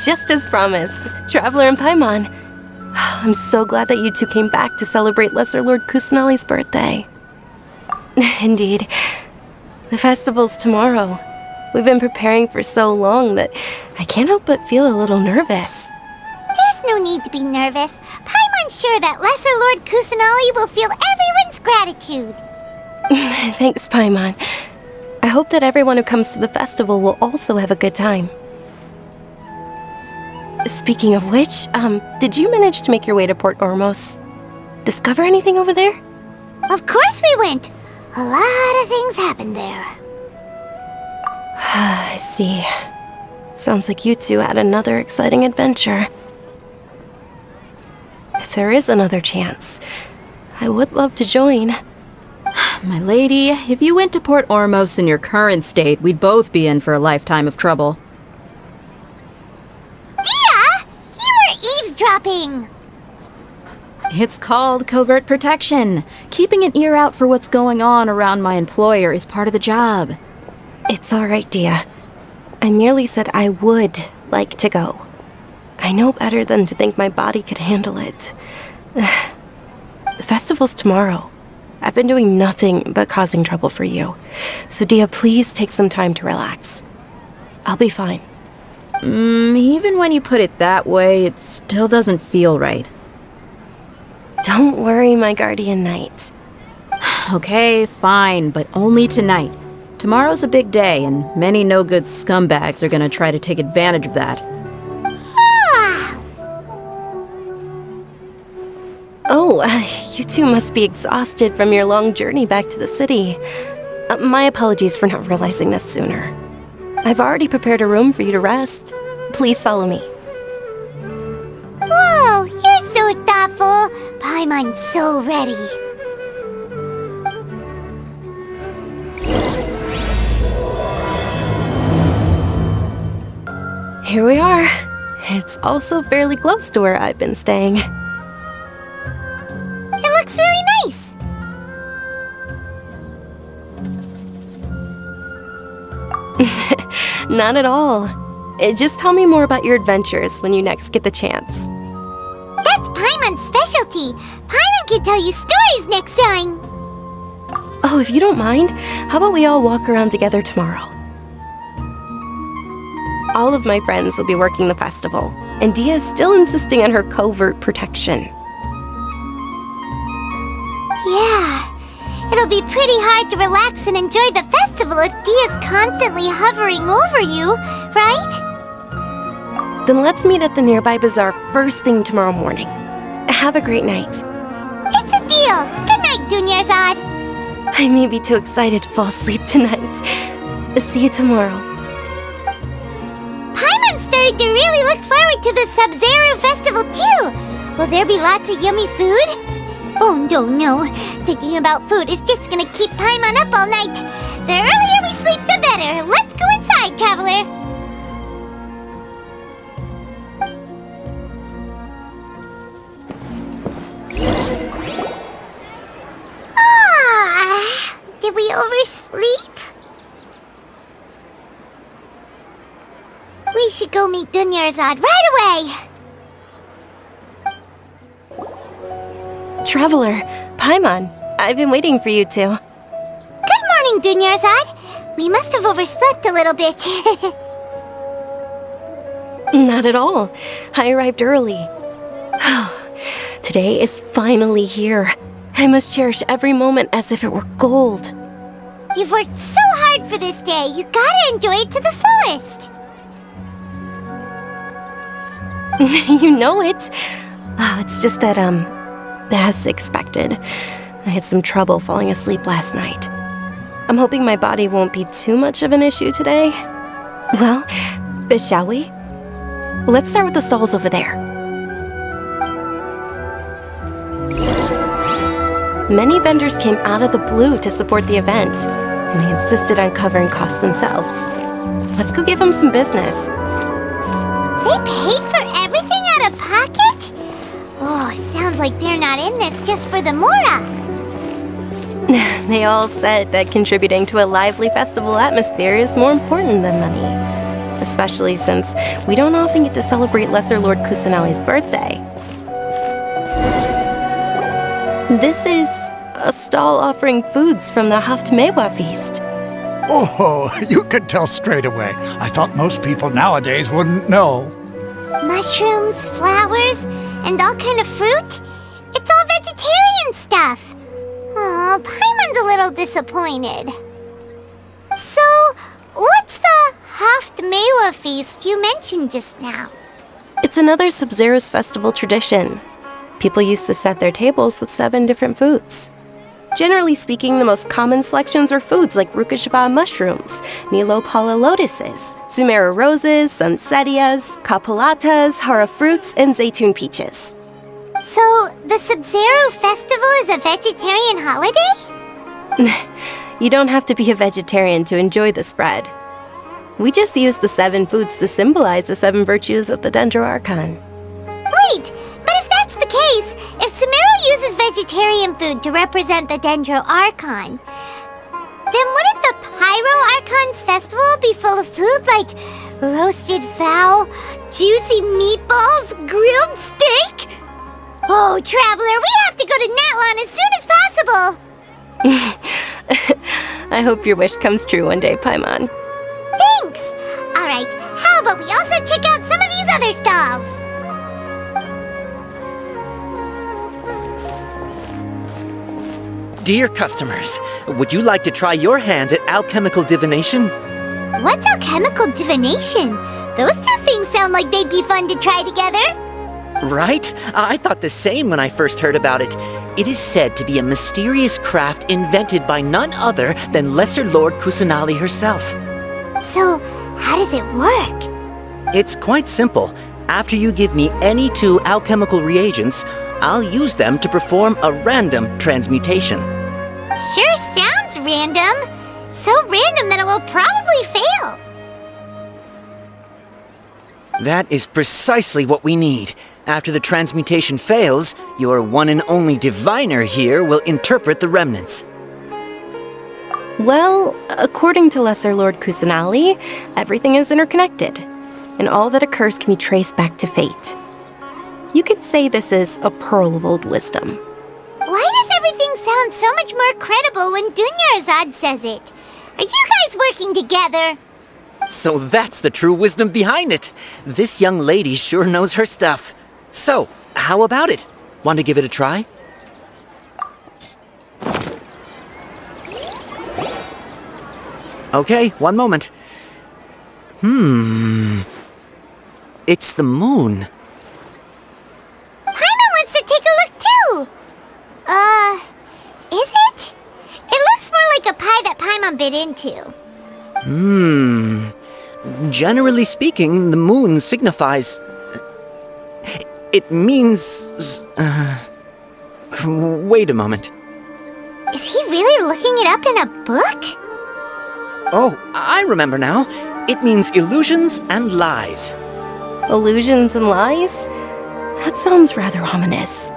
just as promised, Traveler and Paimon. I'm so glad that you two came back to celebrate Lesser Lord Kusanali's birthday. Indeed. The festival's tomorrow. We've been preparing for so long that I can't help but feel a little nervous. There's no need to be nervous. Paimon's sure that Lesser Lord Kusanali will feel everyone's gratitude. Thanks, Paimon. I hope that everyone who comes to the festival will also have a good time. Speaking of which, did you manage to make your way to Port Ormos? Discover anything over there? Of course we went. A lot of things happened there. I see. Sounds like you two had another exciting adventure. If there is another chance, I would love to join. My lady, if you went to Port Ormos in your current state, we'd both be in for a lifetime of trouble. Dia! You were eavesdropping! It's called covert protection. Keeping an ear out for what's going on around my employer is part of the job. It's all right, Dia. I merely said I would like to go. I know better than to think my body could handle it. The festival's tomorrow. I've been doing nothing but causing trouble for you. So, Dia, please take some time to relax. I'll be fine. Even when you put it that way, it still doesn't feel right. Don't worry, my guardian knight. Okay, fine, but only tonight. Tomorrow's a big day, and many no-good scumbags are gonna try to take advantage of that. Oh, you two must be exhausted from your long journey back to the city. My apologies for not realizing this sooner. I've already prepared a room for you to rest. Please follow me. Whoa, you're so thoughtful. Paimon's so ready. Here we are. It's also fairly close to where I've been staying. It looks really nice. Not at all. Just tell me more about your adventures when you next get the chance. That's Paimon's specialty. Paimon can tell you stories next time. Oh, if you don't mind, how about we all walk around together tomorrow? All of my friends will be working the festival, and Dia is still insisting on her covert protection. Yeah, it'll be pretty hard to relax and enjoy the festival if Dia's constantly hovering over you, right? Then let's meet at the nearby bazaar first thing tomorrow morning. Have a great night. It's a deal. Good night, Dunyarzad. I may be too excited to fall asleep tonight. See you tomorrow. Paimon's starting to really look forward to the Sub-Zero festival too. Will there be lots of yummy food? Oh no. Thinking about food is just gonna keep Paimon up all night. The earlier we sleep, the better. Let's go inside, Traveler. Did we oversleep? We should go meet Dunyarzad right away! Traveler, Paimon, I've been waiting for you two. Good morning, Dunyarzad. We must have overslept a little bit. Not at all. I arrived early. Today is finally here. I must cherish every moment as if it were gold. You've worked so hard for this day. You gotta enjoy it to the fullest. You know it. It's just that, as expected, I had some trouble falling asleep last night. I'm hoping my body won't be too much of an issue today. Well, shall we? Let's start with the stalls over there. Many vendors came out of the blue to support the event, and they insisted on covering costs themselves. Let's go give them some business. They paid for everything out of pocket? Oh, sounds like they're not in this just for the Mora. They all said that contributing to a lively festival atmosphere is more important than money. especially since we don't often get to celebrate Lesser Lord Kusanali's birthday. This is a stall offering foods from the Haftmewa feast. Oh, you could tell straight away. I thought most people nowadays wouldn't know. Mushrooms, flowers, and all kind of fruit? It's all vegetarian stuff. Oh, Paimon's a little disappointed. So, what's the Haftmewa feast you mentioned just now? It's another Sub-Zero's festival tradition. People used to set their tables with 7 different foods. Generally speaking, the most common selections were foods like Rukashva mushrooms, Nilopala lotuses, Sumera roses, Sunsetias, Kapalatas, Hara fruits, and Zaytun peaches. So, the Sub-Zero festival is a vegetarian holiday? You don't have to be a vegetarian to enjoy the spread. We just use the 7 foods to symbolize the 7 virtues of the Dendro Archon. Wait, but if that's the case, if Sumero uses vegetarian food to represent the Dendro Archon, then wouldn't the Pyro Archon's festival be full of food like roasted fowl, juicy meatballs, grilled steak? Oh, Traveler, we have to go to Natlan as soon as possible! I hope your wish comes true one day, Paimon. Thanks! Alright, how about we also check out some of these other stalls? Dear customers, would you like to try your hand at alchemical divination? What's alchemical divination? Those 2 things sound like they'd be fun to try together. Right? I thought the same when I first heard about it. It is said to be a mysterious craft invented by none other than Lesser Lord Kusanali herself. So, how does it work? It's quite simple. After you give me any 2 alchemical reagents, I'll use them to perform a random transmutation. Sure sounds random. So random that it will probably fail. That is precisely what we need. After the transmutation fails, your one and only diviner here will interpret the remnants. Well, according to Lesser Lord Kusanali, everything is interconnected, and all that occurs can be traced back to fate. You could say this is a pearl of old wisdom. Why does everything sound so much more credible when Dunyarzad says it? Are you guys working together? So that's the true wisdom behind it. This young lady sure knows her stuff. So, how about it? Want to give it a try? Okay, one moment. It's the moon. Paimon wants to take a look too! Is it? It looks more like a pie that Paimon bit into. Generally speaking, the moon signifies... It means... Wait a moment. Is he really looking it up in a book? Oh, I remember now. It means illusions and lies. Illusions and lies? That sounds rather ominous.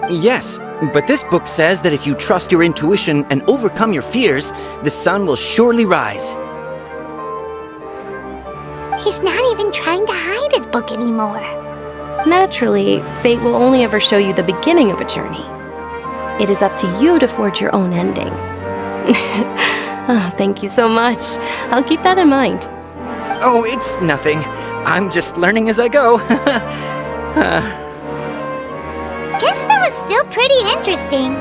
Yes, but this book says that if you trust your intuition and overcome your fears, the sun will surely rise. He's not even trying to hide his book anymore. Naturally, fate will only ever show you the beginning of a journey. It is up to you to forge your own ending. Oh, thank you so much. I'll keep that in mind. Oh, it's nothing. I'm just learning as I go. Guess that was still pretty interesting.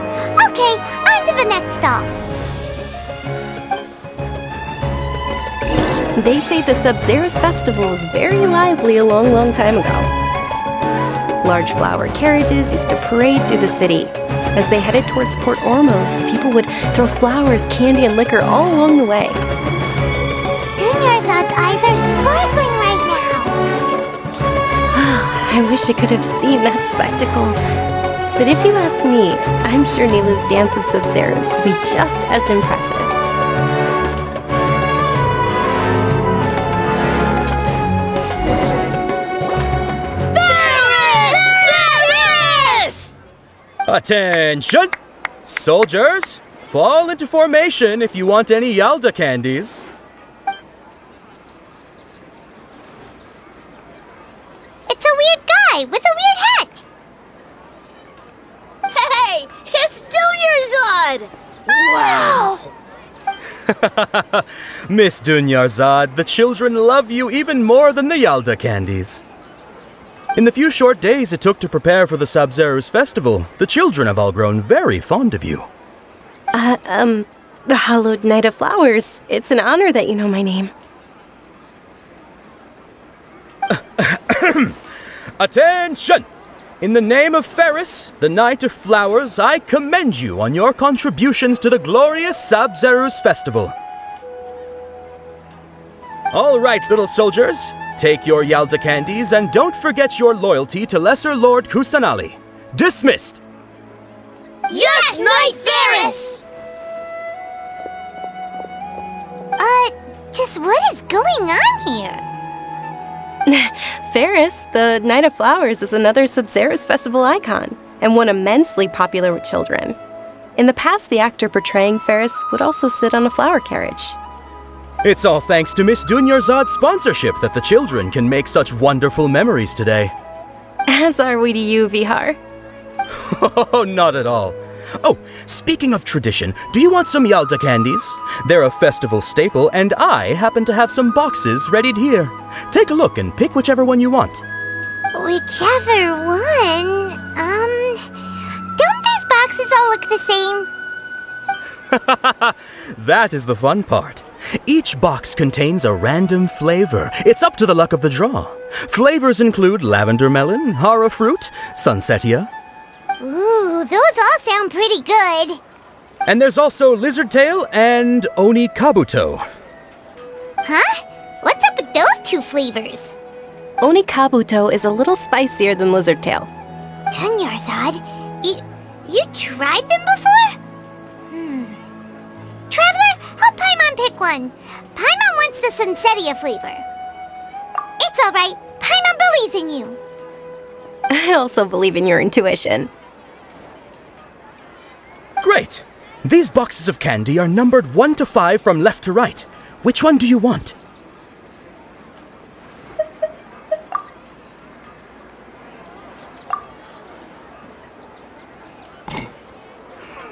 Okay, on to the next stall. They say the Sub-Zero's festival was very lively a long, long time ago. Large flower carriages used to parade through the city. As they headed towards Port Ormos, people would throw flowers, candy, and liquor all along the way. Dunyarzad's eyes are sparkling right now. I wish I could have seen that spectacle. But if you ask me, I'm sure Nilu's dance of Sub-Zeros would be just as impressive. Attention! Soldiers, fall into formation if you want any Yalda candies. Wow! Miss Dunyarzad, the children love you even more than the Yalda candies. In the few short days it took to prepare for the Sabzeruz festival, the children have all grown very fond of you. The Hallowed Night of Flowers. It's an honor that you know my name. Attention! In the name of Ferris, the Knight of Flowers, I commend you on your contributions to the glorious Sabzeruz festival. All right, little soldiers, take your Yalda candies and don't forget your loyalty to Lesser Lord Kusanali. Dismissed! Yes, Knight Ferris! Just what is going on here? Ferris, the Night of Flowers, is another Sabzeruz festival icon, and one immensely popular with children. In the past, the actor portraying Ferris would also sit on a flower carriage. It's all thanks to Miss Dunyarzad's sponsorship that the children can make such wonderful memories today. As are we to you, Vihar. Oh, not at all. Oh, speaking of tradition, do you want some Yalda candies? They're a festival staple, and I happen to have some boxes readied here. Take a look and pick whichever one you want. Whichever one? Don't these boxes all look the same? That is the fun part. Each box contains a random flavor. It's up to the luck of the draw. Flavors include lavender melon, hara fruit, sunsetia. Ooh, those all sound pretty good. And there's also lizard tail and oni kabuto. Huh? What's up with those two flavors? Oni kabuto is a little spicier than lizard tail. Dunyarzad, you tried them before? Traveler, help Paimon pick one. Paimon wants the Sunsetia flavor. It's alright. Paimon believes in you. I also believe in your intuition. Great! These boxes of candy are numbered 1 to 5 from left to right. Which one do you want?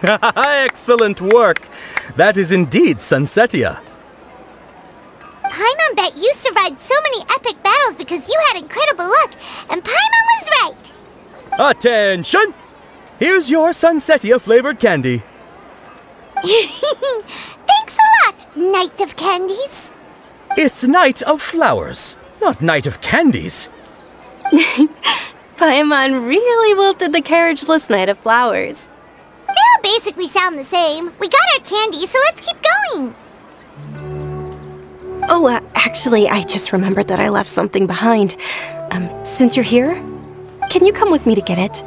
Excellent work! That is indeed Sunsetia. Paimon bet you survived so many epic battles because you had incredible luck, and Paimon was right. Attention! Here's your Sunsetia flavored candy. Thanks a lot, Knight of Candies. It's Night of Flowers, not Night of Candies. Paimon really wilted the carriageless Night of Flowers. They all basically sound the same. We got our candy, so let's keep going. Oh, actually, I just remembered that I left something behind. Since you're here, can you come with me to get it?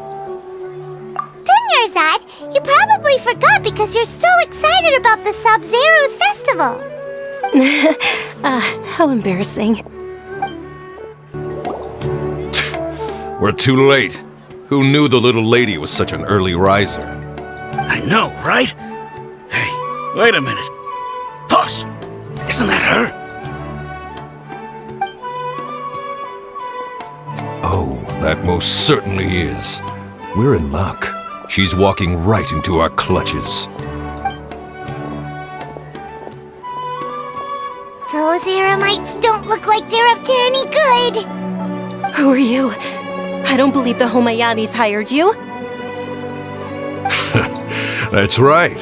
Dunyarzad, you probably forgot because you're so excited about the Sabzeruz festival. How embarrassing. We're too late. Who knew the little lady was such an early riser? I know, right? Hey, wait a minute. Pause. Isn't that her? Oh, that most certainly is. We're in luck. She's walking right into our clutches. Those Eremites don't look like they're up to any good. Who are you? I don't believe the Homayanis hired you. That's right.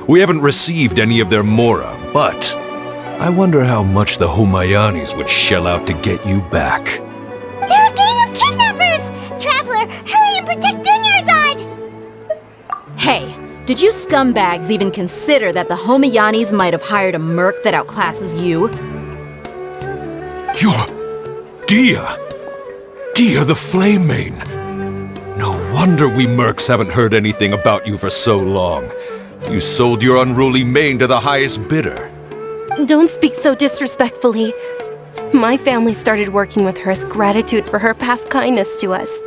We haven't received any of their mora, but I wonder how much the Homayanis would shell out to get you back. They're a gang of kidnappers! Traveler, hurry and protect Dunyarzad! Hey, did you scumbags even consider that the Homayanis might have hired a merc that outclasses you? You're Dia! Dia the Flame Mane! No wonder we mercs haven't heard anything about you for so long. You sold your unruly mane to the highest bidder. Don't speak so disrespectfully. My family started working with her as gratitude for her past kindness to us.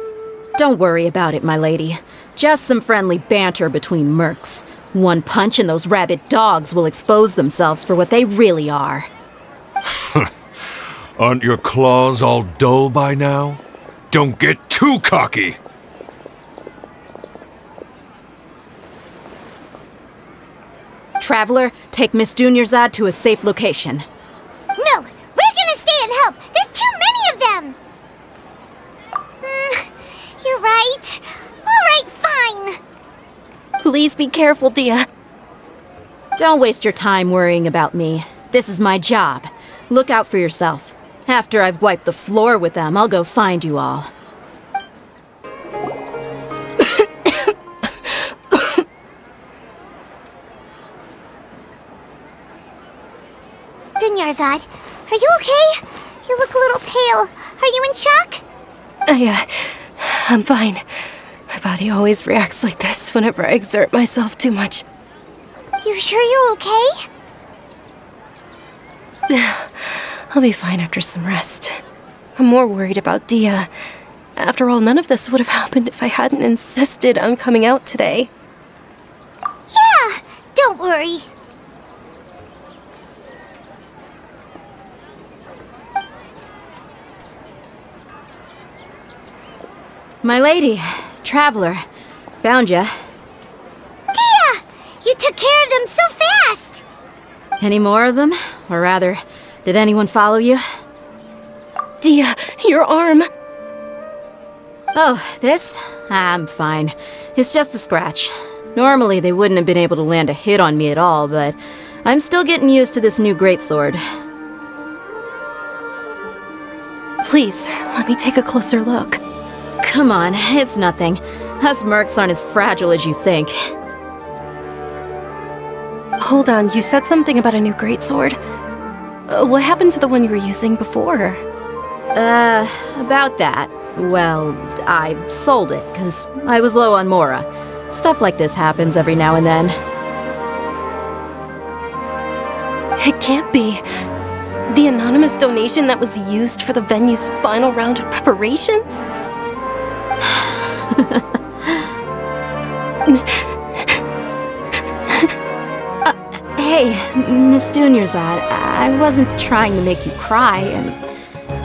Don't worry about it, my lady. Just some friendly banter between mercs. One punch and those rabid dogs will expose themselves for what they really are. Aren't your claws all dull by now? Don't get too cocky! Traveler, take Miss Dunyarzad to a safe location. No, we're gonna stay and help. There's too many of them. You're right. All right, fine. Please be careful, Dia. Don't waste your time worrying about me. This is my job. Look out for yourself. After I've wiped the floor with them, I'll go find you all. Dunyarzad, are you okay? You look a little pale. Are you in shock? I'm fine. My body always reacts like this whenever I exert myself too much. You sure you're okay? I'll be fine after some rest. I'm more worried about Dia. After all, none of this would have happened if I hadn't insisted on coming out today. Yeah, don't worry. My lady, Traveler, found ya. Dia! You took care of them so fast! Any more of them? Or rather, did anyone follow you? Dia, your arm! Oh, this? I'm fine. It's just a scratch. Normally, they wouldn't have been able to land a hit on me at all, but I'm still getting used to this new greatsword. Please, let me take a closer look. Come on, it's nothing. Us mercs aren't as fragile as you think. Hold on, you said something about a new greatsword. What happened to the one you were using before? About that. Well, I sold it, because I was low on Mora. Stuff like this happens every now and then. It can't be. The anonymous donation that was used for the venue's final round of preparations? Hey, Miss Dunyarzad, I wasn't trying to make you cry, and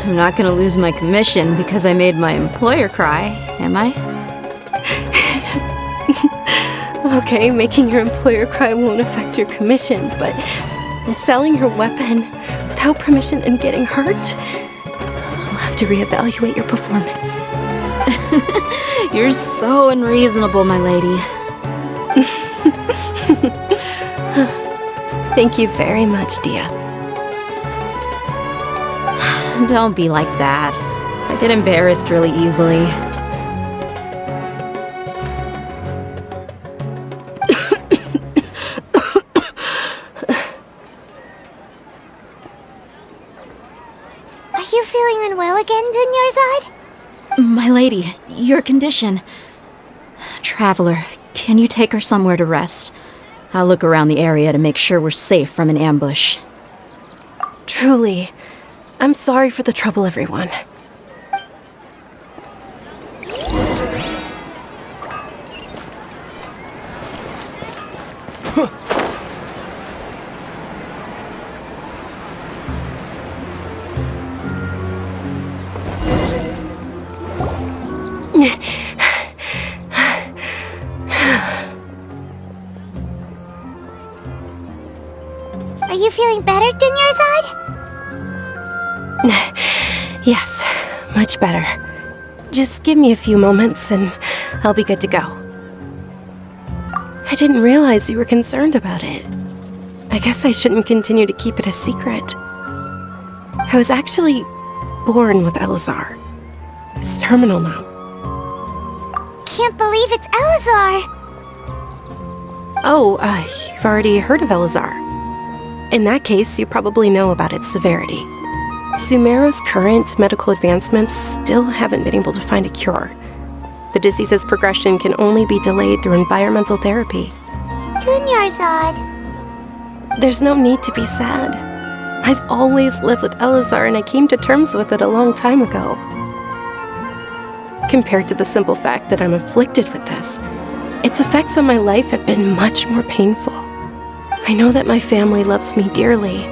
I'm not gonna lose my commission because I made my employer cry, am I? Okay, making your employer cry won't affect your commission, but selling your weapon without permission and getting hurt? I'll have to reevaluate your performance. You're so unreasonable, my lady. Thank you very much, Dia. Don't be like that. I get embarrassed really easily. Are you feeling unwell again, Dunyarzad? My lady, your condition. Traveler, can you take her somewhere to rest? I'll look around the area to make sure we're safe from an ambush. Truly, I'm sorry for the trouble, everyone. Are you feeling better, Dunyarzad? Yes, much better. Just give me a few moments and I'll be good to go. I didn't realize you were concerned about it. I guess I shouldn't continue to keep it a secret. I was actually born with Elazar. It's terminal now. Can't believe it's Elazar! Oh, you've already heard of Elazar. In that case, you probably know about its severity. Sumeru's current medical advancements still haven't been able to find a cure. The disease's progression can only be delayed through environmental therapy. Dunyarzad. There's no need to be sad. I've always lived with Elazar and I came to terms with it a long time ago. Compared to the simple fact that I'm afflicted with this, its effects on my life have been much more painful. I know that my family loves me dearly.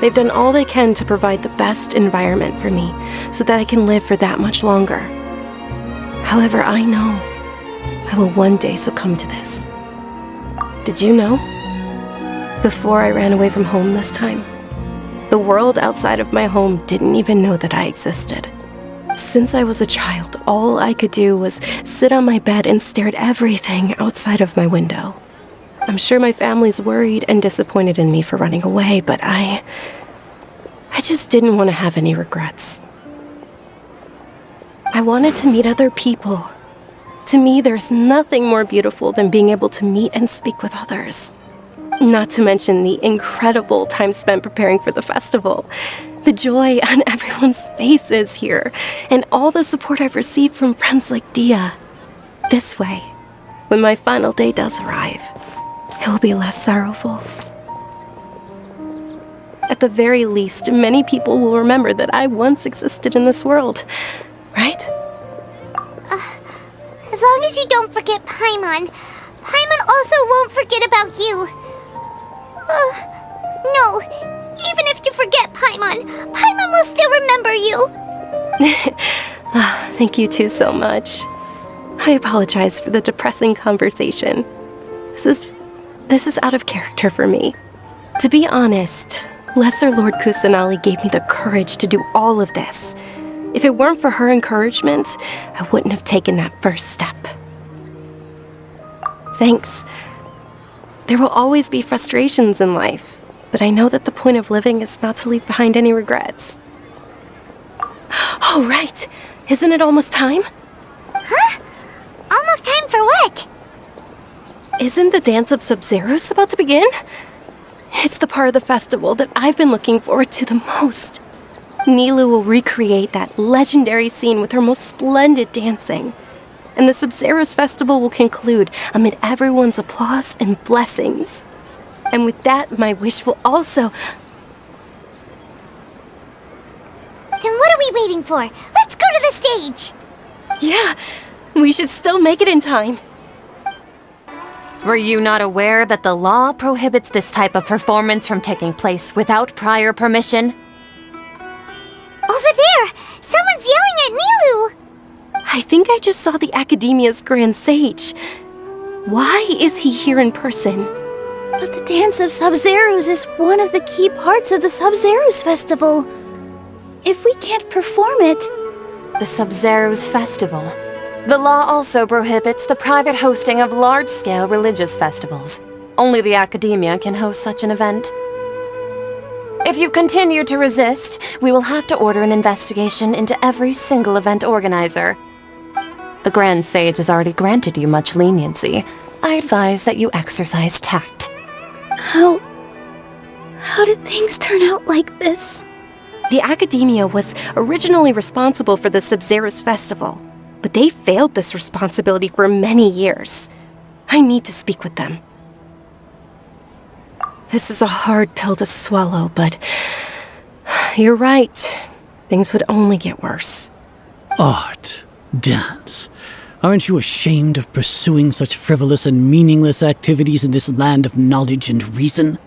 They've done all they can to provide the best environment for me so that I can live for that much longer. However, I know I will one day succumb to this. Did you know? Before I ran away from home this time, the world outside of my home didn't even know that I existed. Since I was a child, all I could do was sit on my bed and stare at everything outside of my window. I'm sure my family's worried and disappointed in me for running away, but I just didn't want to have any regrets. I wanted to meet other people. To me, there's nothing more beautiful than being able to meet and speak with others. Not to mention the incredible time spent preparing for the festival, the joy on everyone's faces here, and all the support I've received from friends like Dia. This way, when my final day does arrive, it will be less sorrowful. At the very least, many people will remember that I once existed in this world, right? As long as you don't forget Paimon. Paimon also won't forget about you. No, even if you forget Paimon, Paimon will still remember you. Thank you two so much. I apologize for the depressing conversation. This is out of character for me. To be honest, Lesser Lord Kusanali gave me the courage to do all of this. If it weren't for her encouragement, I wouldn't have taken that first step. Thanks. There will always be frustrations in life, but I know that the point of living is not to leave behind any regrets. Oh, right! Isn't it almost time? Huh? Almost time for what? Isn't the Dance of Sub-Zeros about to begin? It's the part of the festival that I've been looking forward to the most. Nilu will recreate that legendary scene with her most splendid dancing. And the Sub-Zeros festival will conclude amid everyone's applause and blessings. And with that, my wish will also... Then what are we waiting for? Let's go to the stage! Yeah, we should still make it in time. Were you not aware that the law prohibits this type of performance from taking place without prior permission? Over there! Someone's yelling at Nilu! I think I just saw the Academia's Grand Sage. Why is he here in person? But the Dance of Sub-Zeros is one of the key parts of the Sub-Zeros festival. If we can't perform it... The Sub-Zeros festival. The law also prohibits the private hosting of large-scale religious festivals. Only the Academia can host such an event. If you continue to resist, we will have to order an investigation into every single event organizer. The Grand Sage has already granted you much leniency. I advise that you exercise tact. How did things turn out like this? The Academia was originally responsible for the Sub-Zeros festival, but they failed this responsibility for many years. I need to speak with them. This is a hard pill to swallow, but you're right. Things would only get worse. Art, dance. Aren't you ashamed of pursuing such frivolous and meaningless activities in this land of knowledge and reason?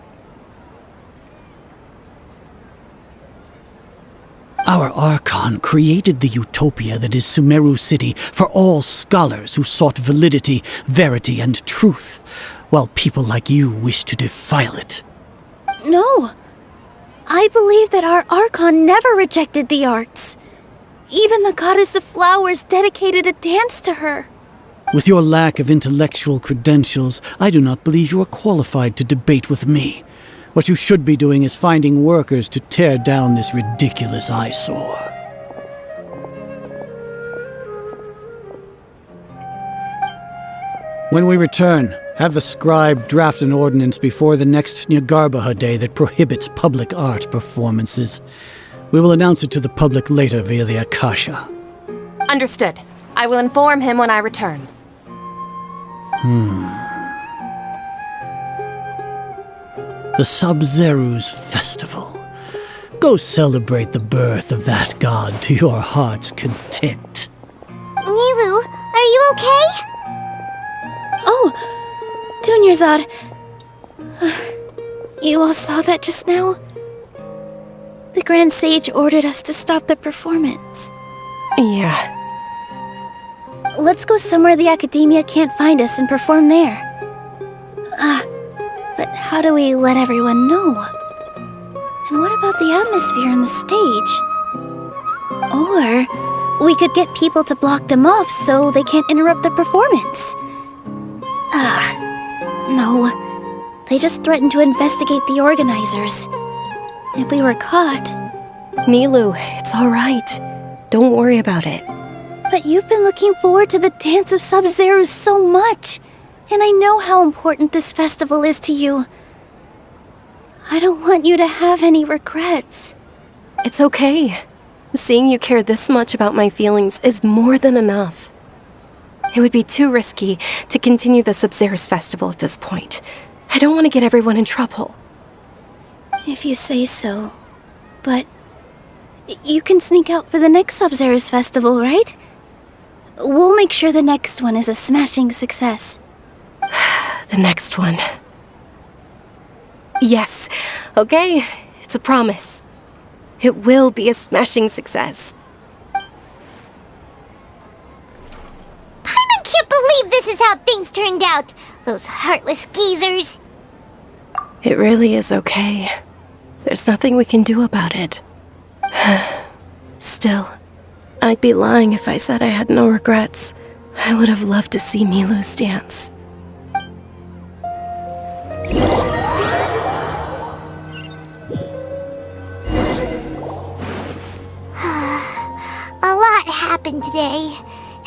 Our Archon created the utopia that is Sumeru City for all scholars who sought validity, verity, and truth, while people like you wish to defile it. No. I believe that our Archon never rejected the arts. Even the Goddess of Flowers dedicated a dance to her. With your lack of intellectual credentials, I do not believe you are qualified to debate with me. What you should be doing is finding workers to tear down this ridiculous eyesore. When we return, have the scribe draft an ordinance before the next Nyagarbha day that prohibits public art performances. We will announce it to the public later via the Akasha. Understood. I will inform him when I return. The Sub-Zeros Festival. Go celebrate the birth of that god to your heart's content. Nilu, are you okay? Oh, Dunyarzad. You all saw that just now? The Grand Sage ordered us to stop the performance. Yeah. Let's go somewhere the Academia can't find us and perform there. But how do we let everyone know? And what about the atmosphere on the stage? Or we could get people to block them off so they can't interrupt the performance. No. They just threatened to investigate the organizers. If we were caught... Nilou, it's alright. Don't worry about it. But you've been looking forward to the Dance of Sub-Zero so much, and I know how important this festival is to you. I don't want you to have any regrets. It's okay. Seeing you care this much about my feelings is more than enough. It would be too risky to continue the Sub-Zero's festival at this point. I don't want to get everyone in trouble. If you say so. But you can sneak out for the next Sub-Zero's festival, right? We'll make sure the next one is a smashing success. The next one. Yes. Okay, it's a promise. It will be a smashing success. Paimon can't believe this is how things turned out. Those heartless geezers. It really is okay. There's nothing we can do about it. Still, I'd be lying if I said I had no regrets. I would have loved to see Nilou's dance. A lot happened today.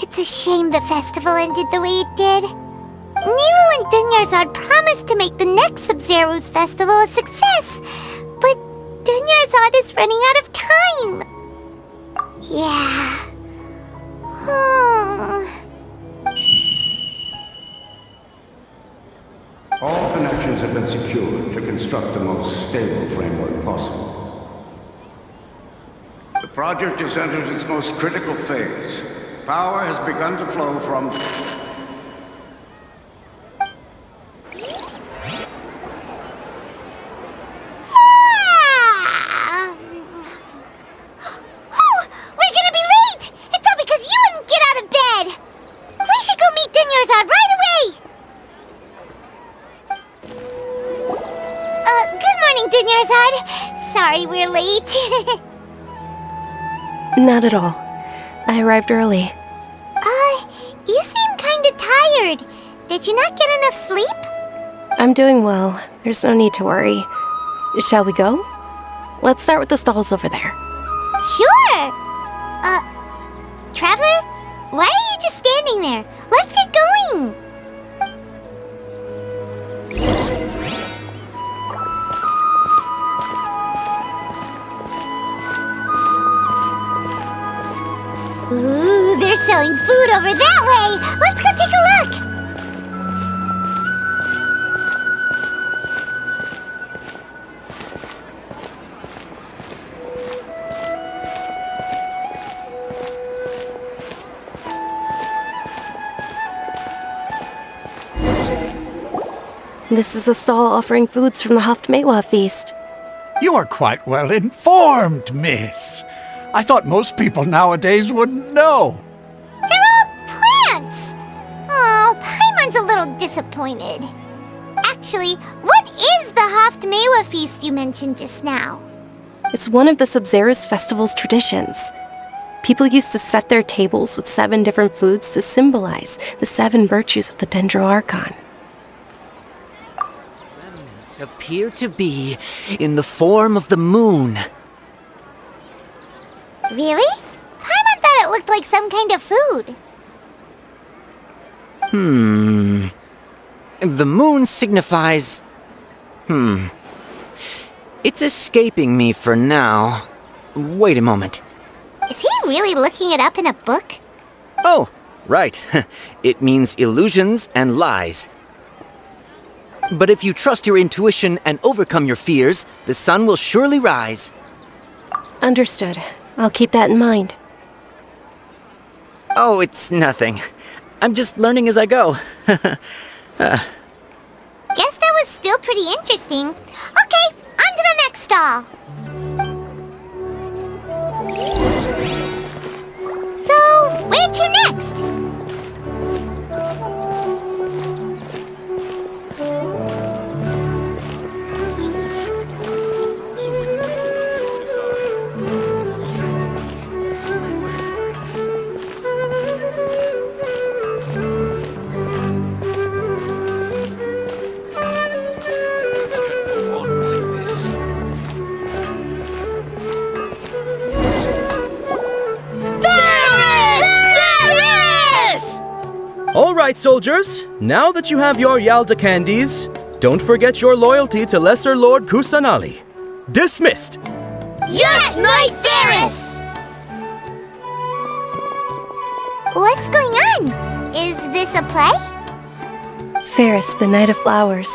It's a shame the festival ended the way it did. Nilou and Dunyarzad promised to make the next Sub-Zero's festival a success, but Dunyarzad is running out of time. Yeah. All connections have been secured to construct the most stable framework possible. The project has entered its most critical phase. Power has begun to flow from... Sorry we're late. Not at all. I arrived early. You seem kinda tired. Did you not get enough sleep? I'm doing well. There's no need to worry. Shall we go? Let's start with the stalls over there. Sure! Traveler? Why are you just standing there? Let's get going! Ooh, they're selling food over that way! Let's go take a look! This is a stall offering foods from the Haftmewa feast. You are quite well informed, miss. I thought most people nowadays wouldn't know. They're all plants! Oh, Paimon's a little disappointed. Actually, what is the Haftmewa feast you mentioned just now? It's one of the Sub-Zero's festival's traditions. People used to set their tables with 7 different foods to symbolize the 7 virtues of the Dendro Archon. Remnants appear to be in the form of the moon. Really? Paimon thought it looked like some kind of food. The moon signifies... It's escaping me for now. Wait a moment. Is he really looking it up in a book? Oh, right. It means illusions and lies. But if you trust your intuition and overcome your fears, the sun will surely rise. Understood. I'll keep that in mind. Oh, it's nothing. I'm just learning as I go. Guess that was still pretty interesting. Okay, on to the next stall. So, where to next? right, soldiers. Now that you have your Yalda candies, don't forget your loyalty to Lesser Lord Kusanali. Dismissed! Yes, Knight Ferris! What's going on? Is this a play? Ferris, the Knight of Flowers,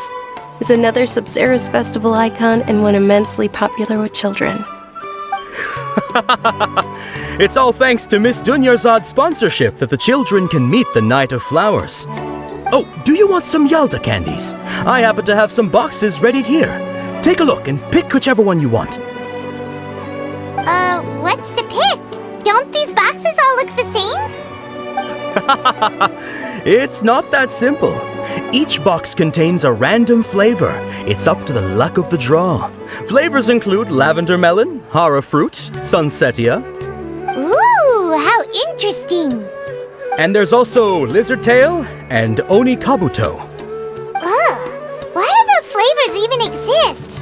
is another Sub-Zerus festival icon and one immensely popular with children. It's all thanks to Miss Dunyarzad's sponsorship that the children can meet the Knight of Flowers. Oh, do you want some Yalda candies? I happen to have some boxes readied here. Take a look and pick whichever one you want. What's to pick? Don't these boxes all look the same? It's not that simple. Each box contains a random flavor. It's up to the luck of the draw. Flavors include lavender melon, hara fruit, sunsetia. Ooh, how interesting! And there's also lizard tail and oni kabuto. Ugh, why do those flavors even exist?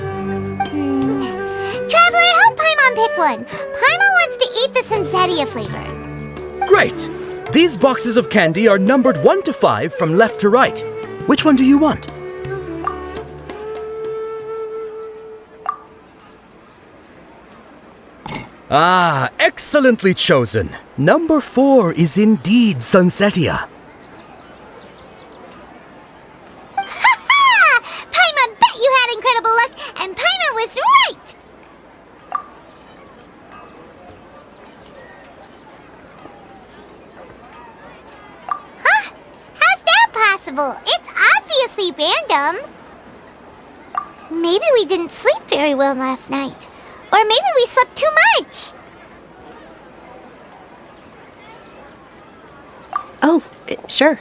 Traveler, help Paimon pick one. Paimon wants to eat the sunsetia flavor. Great! These boxes of candy are numbered 1 to 5 from left to right. Which one do you want? Ah, excellently chosen. Number 4 is indeed sunsetia. Ha-ha! Paimon bet you had incredible luck, and Paimon was right! Huh? How's that possible? It's obviously random. Maybe we didn't sleep very well last night. Or maybe we slept too much. Oh, sure.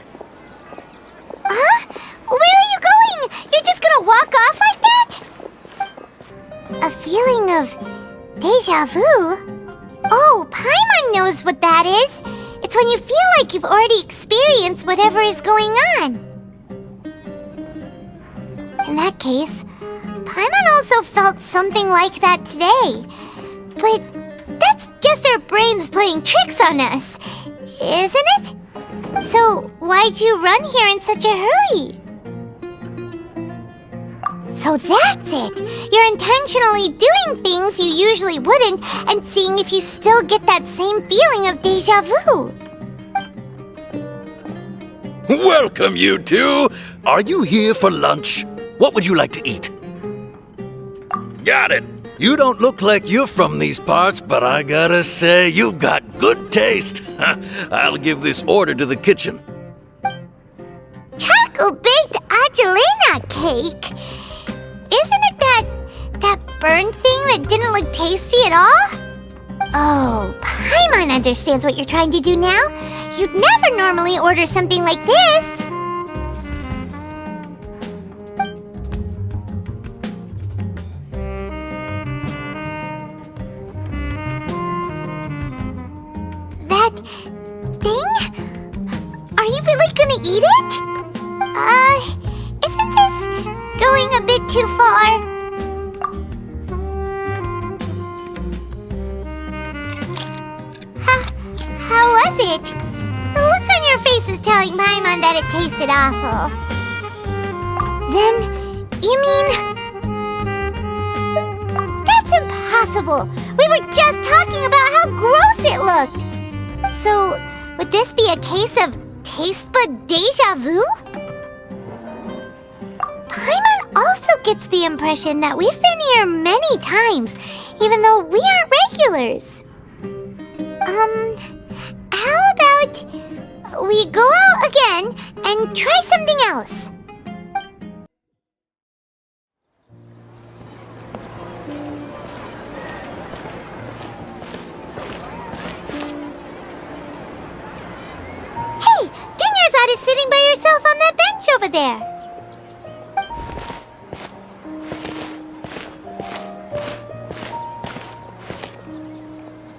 Huh? Where are you going? You're just gonna walk off like that? A feeling of deja vu? Oh, Paimon knows what that is. It's when you feel like you've already experienced whatever is going on. In that case, Paimon also felt something like that today. But that's just our brains playing tricks on us, isn't it? So why'd you run here in such a hurry? So that's it! You're intentionally doing things you usually wouldn't and seeing if you still get that same feeling of deja vu. Welcome, you two! Are you here for lunch? What would you like to eat? Got it! You don't look like you're from these parts, but I gotta say, you've got good taste. I'll give this order to the kitchen. Charcoal-baked Angelina cake? Isn't it that burned thing that didn't look tasty at all? Oh, Paimon understands what you're trying to do now. You'd never normally order something like this. That thing? Are you really gonna eat it? Isn't this going a bit too far? How was it? The look on your face is telling Paimon that it tasted awful. Then, you mean... That's impossible! We were just talking about how gross it looked! So, would this be a case of taste bud deja vu? Paimon also gets the impression that we've been here many times, even though we aren't regulars. How about we go out again and try something else? Hey, Dunyarzad is sitting by herself on that bench over there.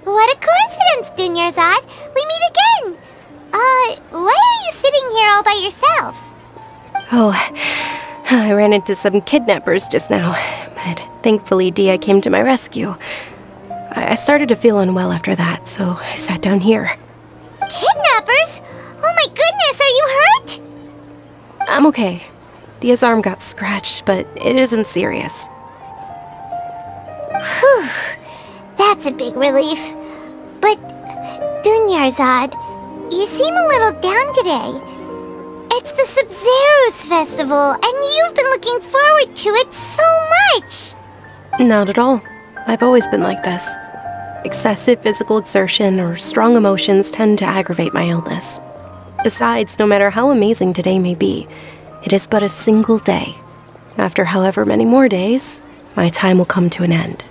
What a coincidence, Dunyarzad. We meet again. Why are you sitting here all by yourself? Oh, I ran into some kidnappers just now, but thankfully Dia came to my rescue. I started to feel unwell after that, so I sat down here. Kidnappers? Oh my goodness, are you hurt? I'm okay. Dia's arm got scratched, but it isn't serious. Whew. That's a big relief. But, Dunyarzad, you seem a little down today. It's the Sub-Zero's festival, and you've been looking forward to it so much! Not at all. I've always been like this. Excessive physical exertion or strong emotions tend to aggravate my illness. Besides, no matter how amazing today may be, it is but a single day. After however many more days, my time will come to an end.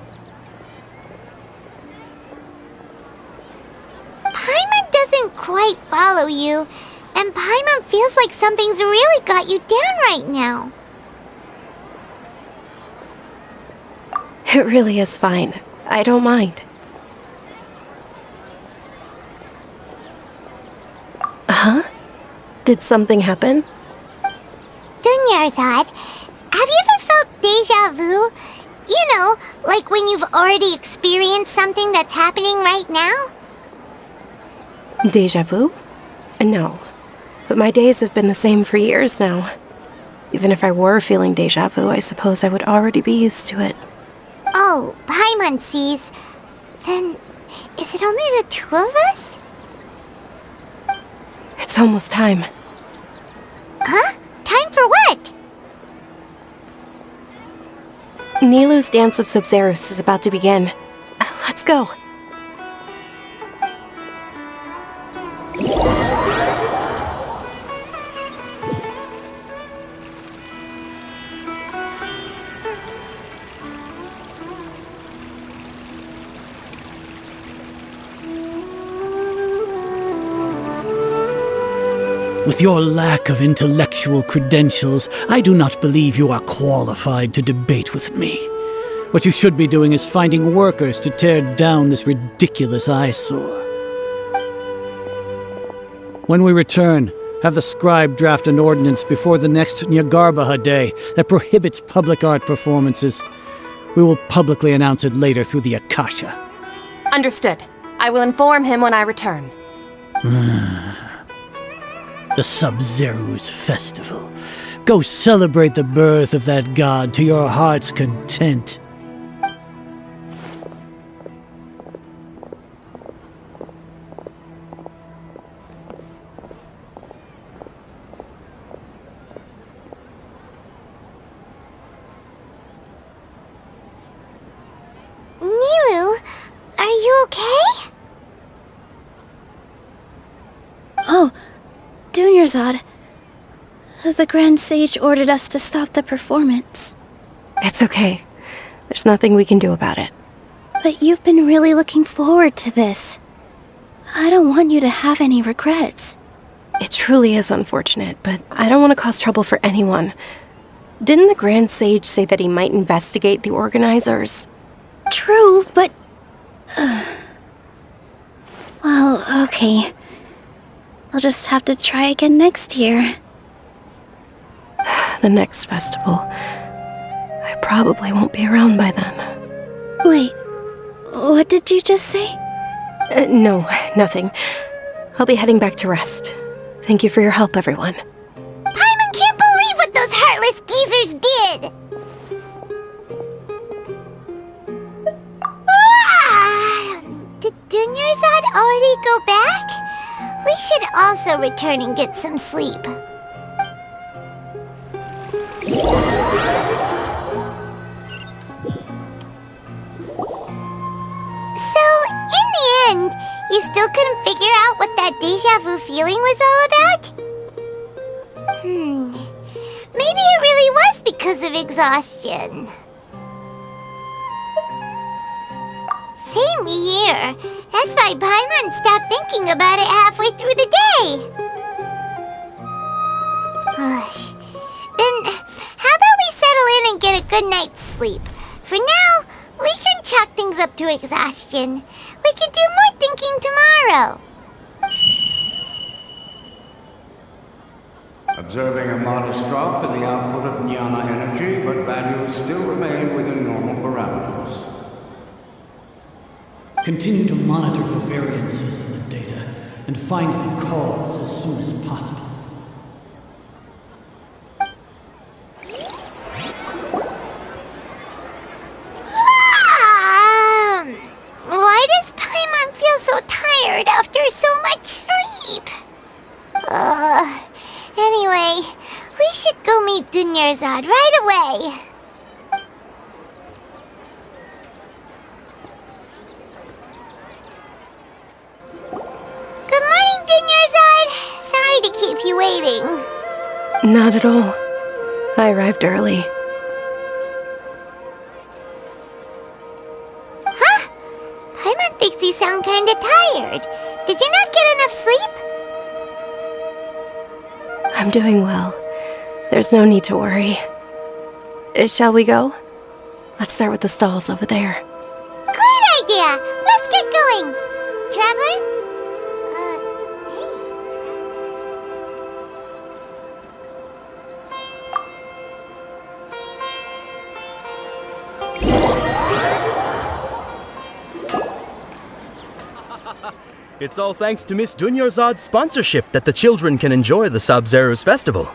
Paimon doesn't quite follow you, and Paimon feels like something's really got you down right now. It really is fine. I don't mind. Huh? Did something happen? Dunyarzad, have you ever felt deja vu? You know, like when you've already experienced something that's happening right now? Deja vu? No. But my days have been the same for years now. Even if I were feeling deja vu, I suppose I would already be used to it. Oh, Paimon sees. Then, is it only the two of us? It's almost time. Huh? Time for what? Nilou's Dance of Sub-Zeros is about to begin. Let's go. With your lack of intellectual credentials, I do not believe you are qualified to debate with me. What you should be doing is finding workers to tear down this ridiculous eyesore. When we return, have the scribe draft an ordinance before the next Nyagarbaha Day that prohibits public art performances. We will publicly announce it later through the Akasha. Understood. I will inform him when I return. The Sub-Zero's festival. Go celebrate the birth of that god to your heart's content. Nilou, are you okay? Oh, Dunyarzad. The Grand Sage ordered us to stop the performance. It's okay. There's nothing we can do about it. But you've been really looking forward to this. I don't want you to have any regrets. It truly is unfortunate, but I don't want to cause trouble for anyone. Didn't the Grand Sage say that he might investigate the organizers? True, but... Well, okay. I'll just have to try again next year. The next festival. I probably won't be around by then. Wait, what did you just say? No, nothing. I'll be heading back to rest. Thank you for your help, everyone. Paimon can't believe what those heartless geezers did! Did Dunyarzad already go back? We should also return and get some sleep. So, in the end, you still couldn't figure out what that deja vu feeling was all about? Maybe it really was because of exhaustion. Same here. That's why Paimon stopped thinking about it halfway through the day. Then, how about we settle in and get a good night's sleep? For now, we can chalk things up to exhaustion. We can do more thinking tomorrow. Observing a modest drop in the output of jnana energy, but values still remain within normal parameters. Continue to monitor for variances in the data and find the cause as soon as possible. Dunyarzad right away. Good morning, Dunyarzad. Sorry to keep you waiting. Not at all. I arrived early. Huh? Paimon thinks you sound kinda tired. Did you not get enough sleep? I'm doing well. There's no need to worry. Shall we go? Let's start with the stalls over there. Great idea! Let's get going! Traveler? Hey. It's all thanks to Miss Dunyarzad's sponsorship that the children can enjoy the Sub-Zero's festival.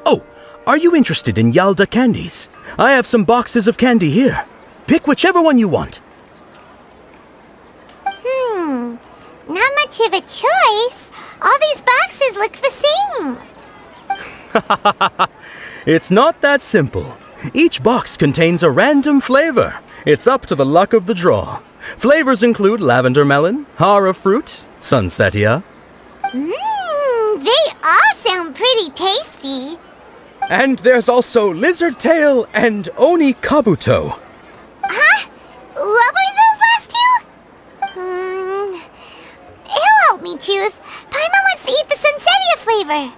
Oh, are you interested in Yalda candies? I have some boxes of candy here. Pick whichever one you want. Not much of a choice. All these boxes look the same. It's not that simple. Each box contains a random flavor. It's up to the luck of the draw. Flavors include lavender melon, hara fruit, sunsetia. They all sound pretty tasty. And there's also lizard tail and oni kabuto. Huh? What were those last two? He'll help me choose. Paimon wants to eat the sunsetia flavor.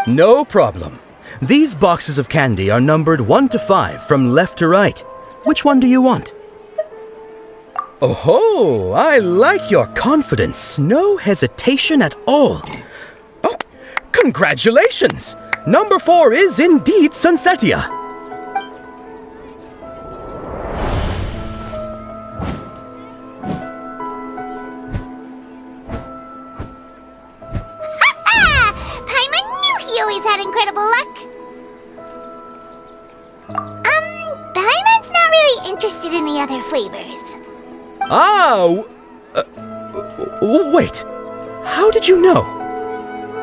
No problem. These boxes of candy are numbered 1 to 5 from left to right. Which one do you want? Oh, I like your confidence. No hesitation at all. Oh, congratulations! Number 4 is indeed sunsetia. Paimon knew he always had incredible luck. Paimon's not really interested in the other flavors. Wait. How did you know?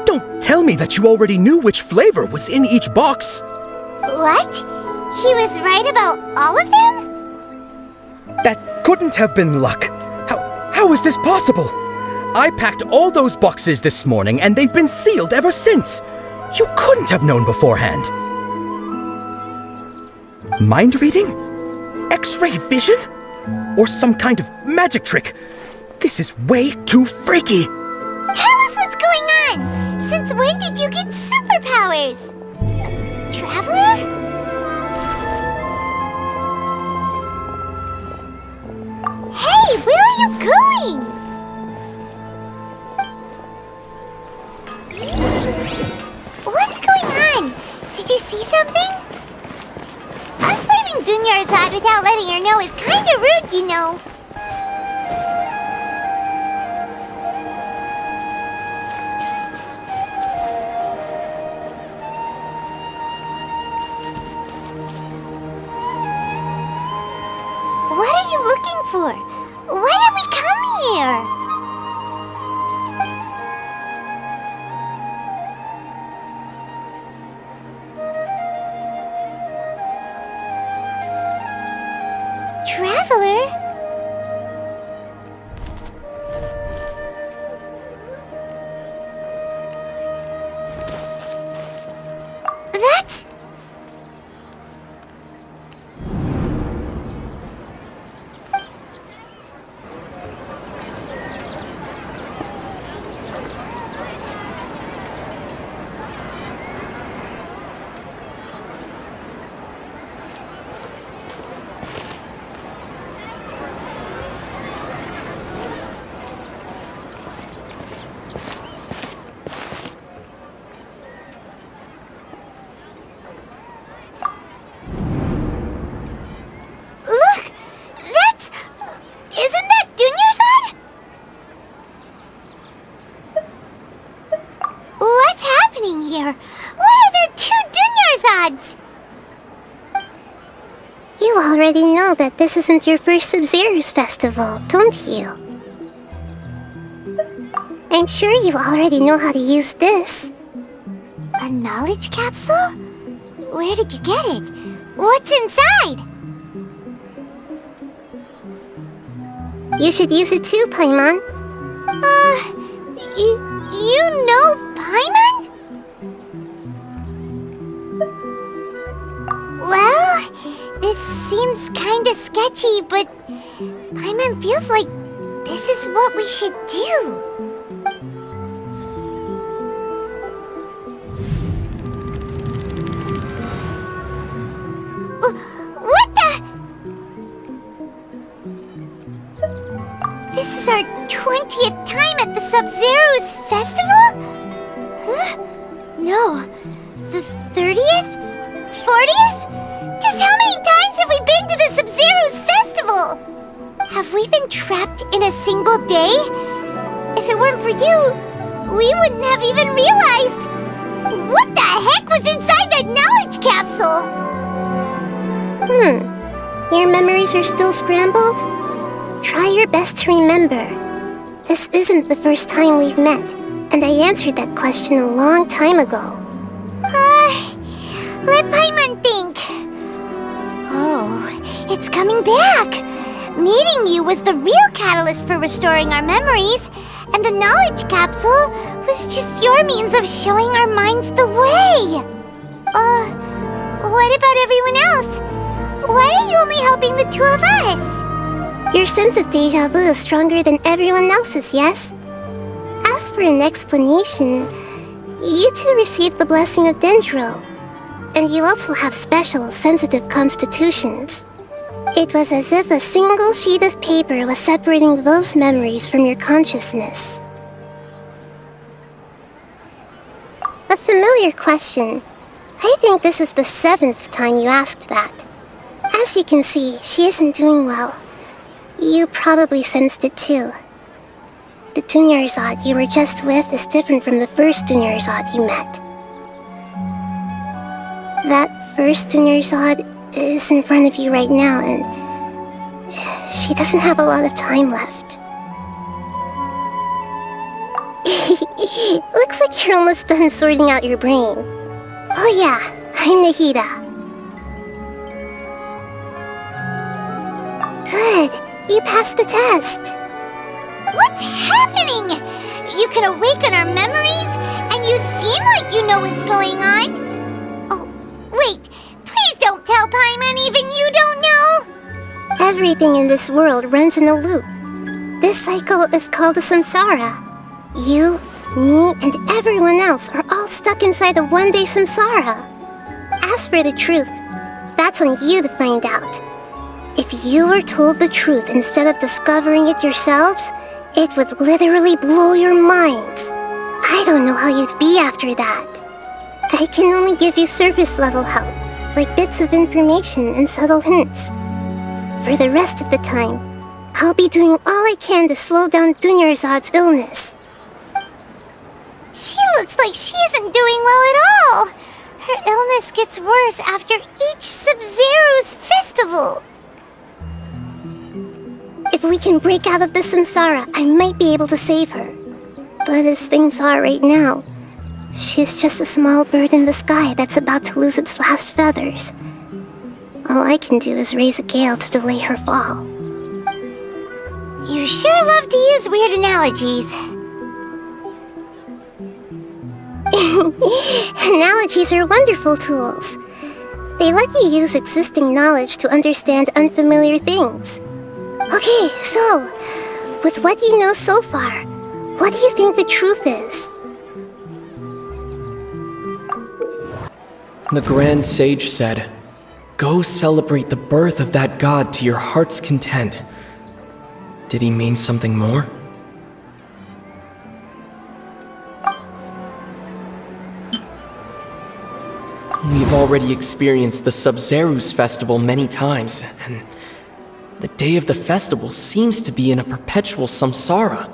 Don't tell me that you already knew which flavor was in each box. What? He was right about all of them? That couldn't have been luck. How is this possible? I packed all those boxes this morning and they've been sealed ever since. You couldn't have known beforehand. Mind reading? X-ray vision? Or some kind of magic trick? This is way too freaky. Tell us what's going on! Since when did you get superpowers? Traveler? Hey, where are you going? What's going on? Did you see something? Us leaving Dunyarzad without letting her know is kinda rude, you know. What are you looking for? Why did we come here? Traveler? That's... Look! That's... Isn't that Dunyarzad? What's happening here? Why are there 2 Dunyarzads? You already know that this isn't your first Sub-Zero's festival, don't you? I'm sure you already know how to use this. A knowledge capsule? Where did you get it? What's inside? You should use it too, Paimon. You know Paimon? Well, this seems kinda sketchy, but Paimon feels like this is what we should do. What the? This is our 20th time at the Sub-Zero's festival? Huh? No. The 30th? 40th? Just how many times have we been to the Sub-Zero's festival? Have we been trapped in a single day? If it weren't for you, we wouldn't have even realized. What the heck was inside that knowledge capsule? Your memories are still scrambled? Try your best to remember. This isn't the first time we've met, and I answered that question a long time ago. Let Paimon think. Oh, it's coming back. Meeting you was the real catalyst for restoring our memories, and the knowledge capsule was just your means of showing our minds the way. What about everyone else? Why are you only helping the two of us? Your sense of déjà vu is stronger than everyone else's, yes? As for an explanation, you two received the blessing of Dendro, and you also have special, sensitive constitutions. It was as if a single sheet of paper was separating those memories from your consciousness. A familiar question. I think this is the 7th time you asked that. As you can see, she isn't doing well. You probably sensed it too. The Dunyarzad you were just with is different from the first Dunyarzad you met. That first Dunyarzad is in front of you right now, and she doesn't have a lot of time left. Looks like you're almost done sorting out your brain. Oh yeah, I'm Nahida. Good, you passed the test. What's happening? You can awaken our memories, and you seem like you know what's going on. Oh, wait, please don't tell Paimon even you don't know. Everything in this world runs in a loop. This cycle is called a samsara. You, me, and everyone else are all stuck inside a one-day samsara. As for the truth, that's on you to find out. If you were told the truth instead of discovering it yourselves, it would literally blow your minds. I don't know how you'd be after that. I can only give you surface-level help, like bits of information and subtle hints. For the rest of the time, I'll be doing all I can to slow down Dunyarzad's illness. She looks like she isn't doing well at all. Her illness gets worse after each Sub-Zero's festival. If we can break out of the samsara, I might be able to save her. But as things are right now, she's just a small bird in the sky that's about to lose its last feathers. All I can do is raise a gale to delay her fall. You sure love to use weird analogies. Analogies are wonderful tools. They let you use existing knowledge to understand unfamiliar things. Okay, so, with what you know so far, what do you think the truth is? The Grand Sage said, "Go celebrate the birth of that god to your heart's content." Did he mean something more? We've already experienced the Sub-Zero's festival many times, and the day of the festival seems to be in a perpetual samsara.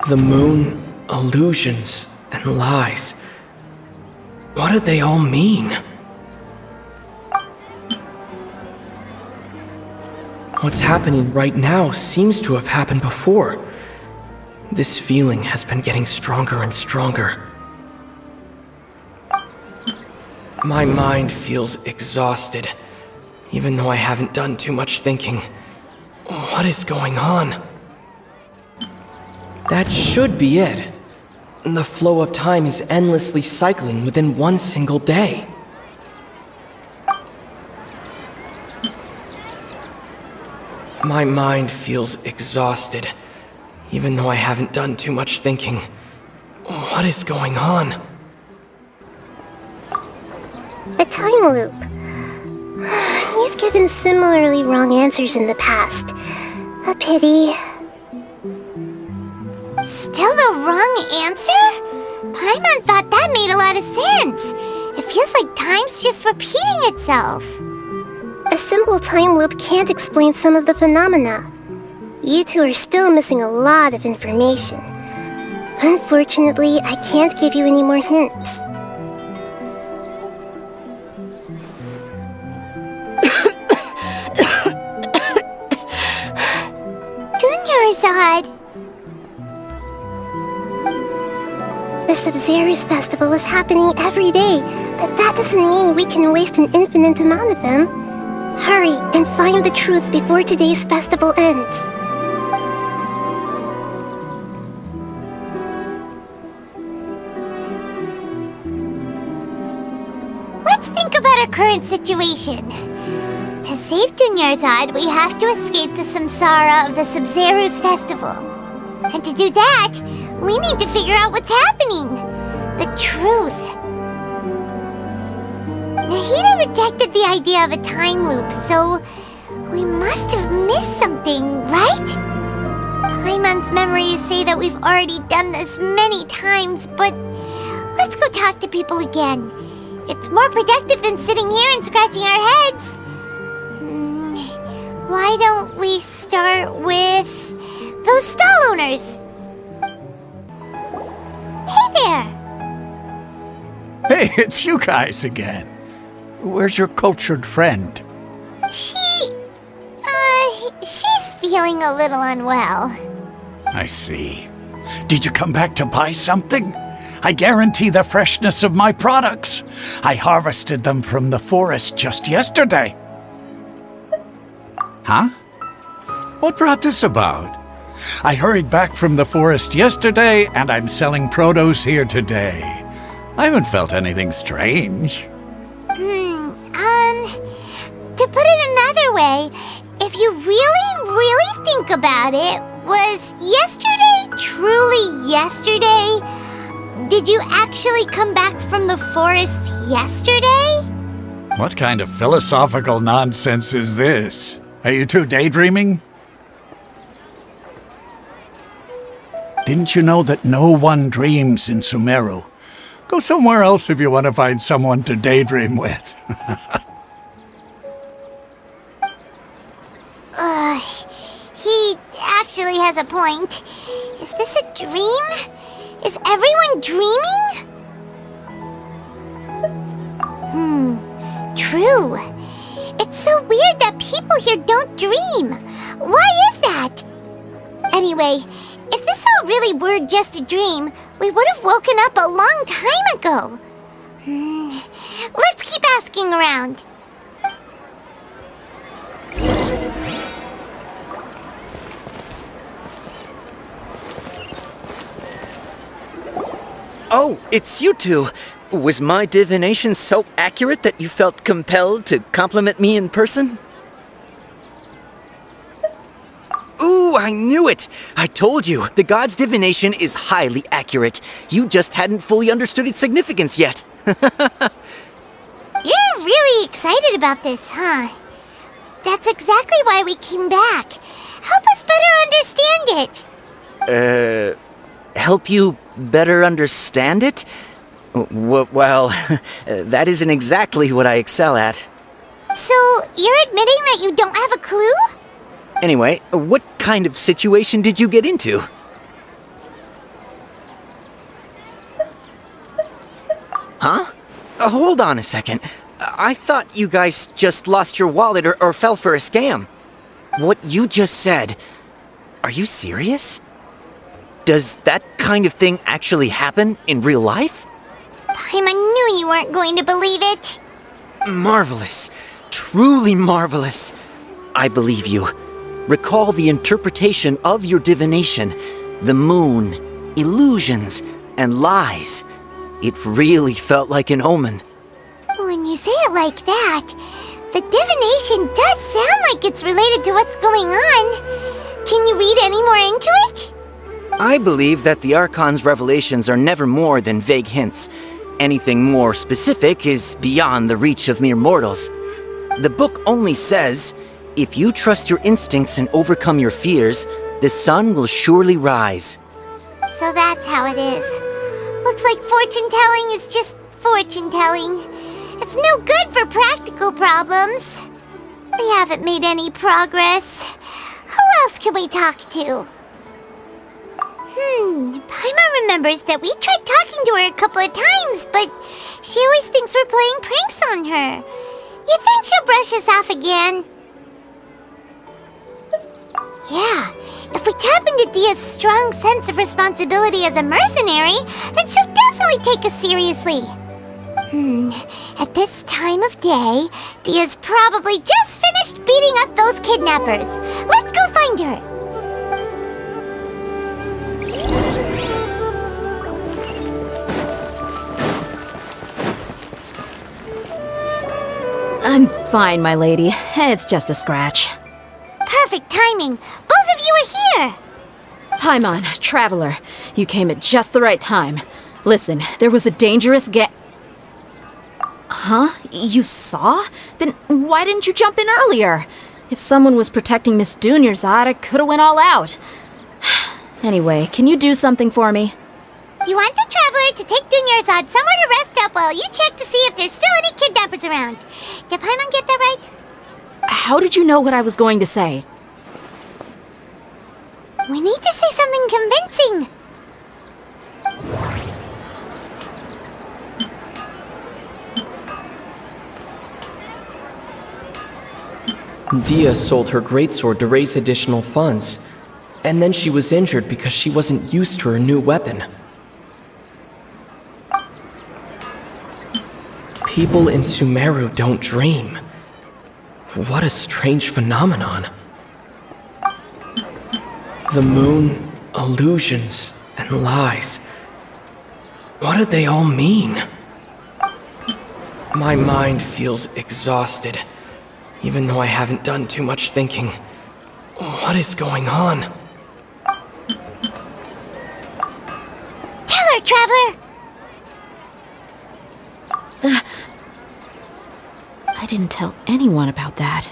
The moon, illusions, and lies. What do they all mean? What's happening right now seems to have happened before. This feeling has been getting stronger and stronger. My mind feels exhausted, even though I haven't done too much thinking. What is going on? That should be it. The flow of time is endlessly cycling within one single day. My mind feels exhausted, even though I haven't done too much thinking. What is going on? A time loop. You've given similarly wrong answers in the past. A pity. Still the wrong answer? Paimon thought that made a lot of sense. It feels like time's just repeating itself. A simple time loop can't explain some of the phenomena. You two are still missing a lot of information. Unfortunately, I can't give you any more hints. Dunyarzad! The Sub-Zero's festival is happening every day, but that doesn't mean we can waste an infinite amount of them. Hurry and find the truth before today's festival ends. Let's think about our current situation. To save Dunyarzad, we have to escape the samsara of the Sub-Zero's festival. And to do that, we need to figure out what's happening. The truth. Nahida rejected the idea of a time loop, so we must have missed something, right? Paimon's memories say that we've already done this many times, but let's go talk to people again. It's more productive than sitting here and scratching our heads. Why don't we start with those stall owners? Hey there! Hey, it's you guys again. Where's your cultured friend? She's feeling a little unwell. I see. Did you come back to buy something? I guarantee the freshness of my products. I harvested them from the forest just yesterday. Huh? What brought this about? I hurried back from the forest yesterday, and I'm selling produce here today. I haven't felt anything strange. To put it another way, if you really think about it, was yesterday truly yesterday? Did you actually come back from the forest yesterday? What kind of philosophical nonsense is this? Are you two daydreaming? Didn't you know that no one dreams in Sumeru? Go somewhere else if you want to find someone to daydream with. He actually has a point. Is this a dream? Is everyone dreaming? True. It's so weird that people here don't dream. Why is that? Anyway, if this all really were just a dream, we would have woken up a long time ago. Let's keep asking around. Oh, it's you two. Was my divination so accurate that you felt compelled to compliment me in person? Ooh, I knew it! I told you, the god's divination is highly accurate. You just hadn't fully understood its significance yet. You're really excited about this, huh? That's exactly why we came back. Help us better understand it. Help you better understand it? Well, that isn't exactly what I excel at. So, you're admitting that you don't have a clue? Anyway, what kind of situation did you get into? Huh? Hold on a second. I thought you guys just lost your wallet or fell for a scam. What you just said, are you serious? Does that kind of thing actually happen in real life? Paimon knew you weren't going to believe it. Marvelous. Truly marvelous. I believe you. Recall the interpretation of your divination, the moon, illusions, and lies. It really felt like an omen. When you say it like that, the divination does sound like it's related to what's going on. Can you read any more into it? I believe that the Archon's revelations are never more than vague hints. Anything more specific is beyond the reach of mere mortals. The book only says, if you trust your instincts and overcome your fears, the sun will surely rise. So that's how it is. Looks like fortune-telling is just fortune-telling. It's no good for practical problems. We haven't made any progress. Who else can we talk to? Paimon remembers that we tried talking to her a couple of times, but she always thinks we're playing pranks on her. You think she'll brush us off again? Yeah, if we tap into Dia's strong sense of responsibility as a mercenary, then she'll definitely take us seriously. At this time of day, Dia's probably just finished beating up those kidnappers. Let's go find her. I'm fine, my lady. It's just a scratch. Perfect timing. Both of you are here. Paimon, Traveler, you came at just the right time. Listen, there was a dangerous Huh? You saw? Then why didn't you jump in earlier? If someone was protecting Miss Dunyarzad, I could've went all out. Anyway, can you do something for me? You want the Traveler to take Dunyarzad somewhere to rest up while you check to see if there's still any kidnappers around. Did Paimon get that right? How did you know what I was going to say? We need to say something convincing. Dia sold her greatsword to raise additional funds, and then she was injured because she wasn't used to her new weapon. People in Sumeru don't dream. What a strange phenomenon. The moon, illusions, and lies. What do they all mean? My mind feels exhausted, even though I haven't done too much thinking. What is going on? Tell her, Traveler! I didn't tell anyone about that.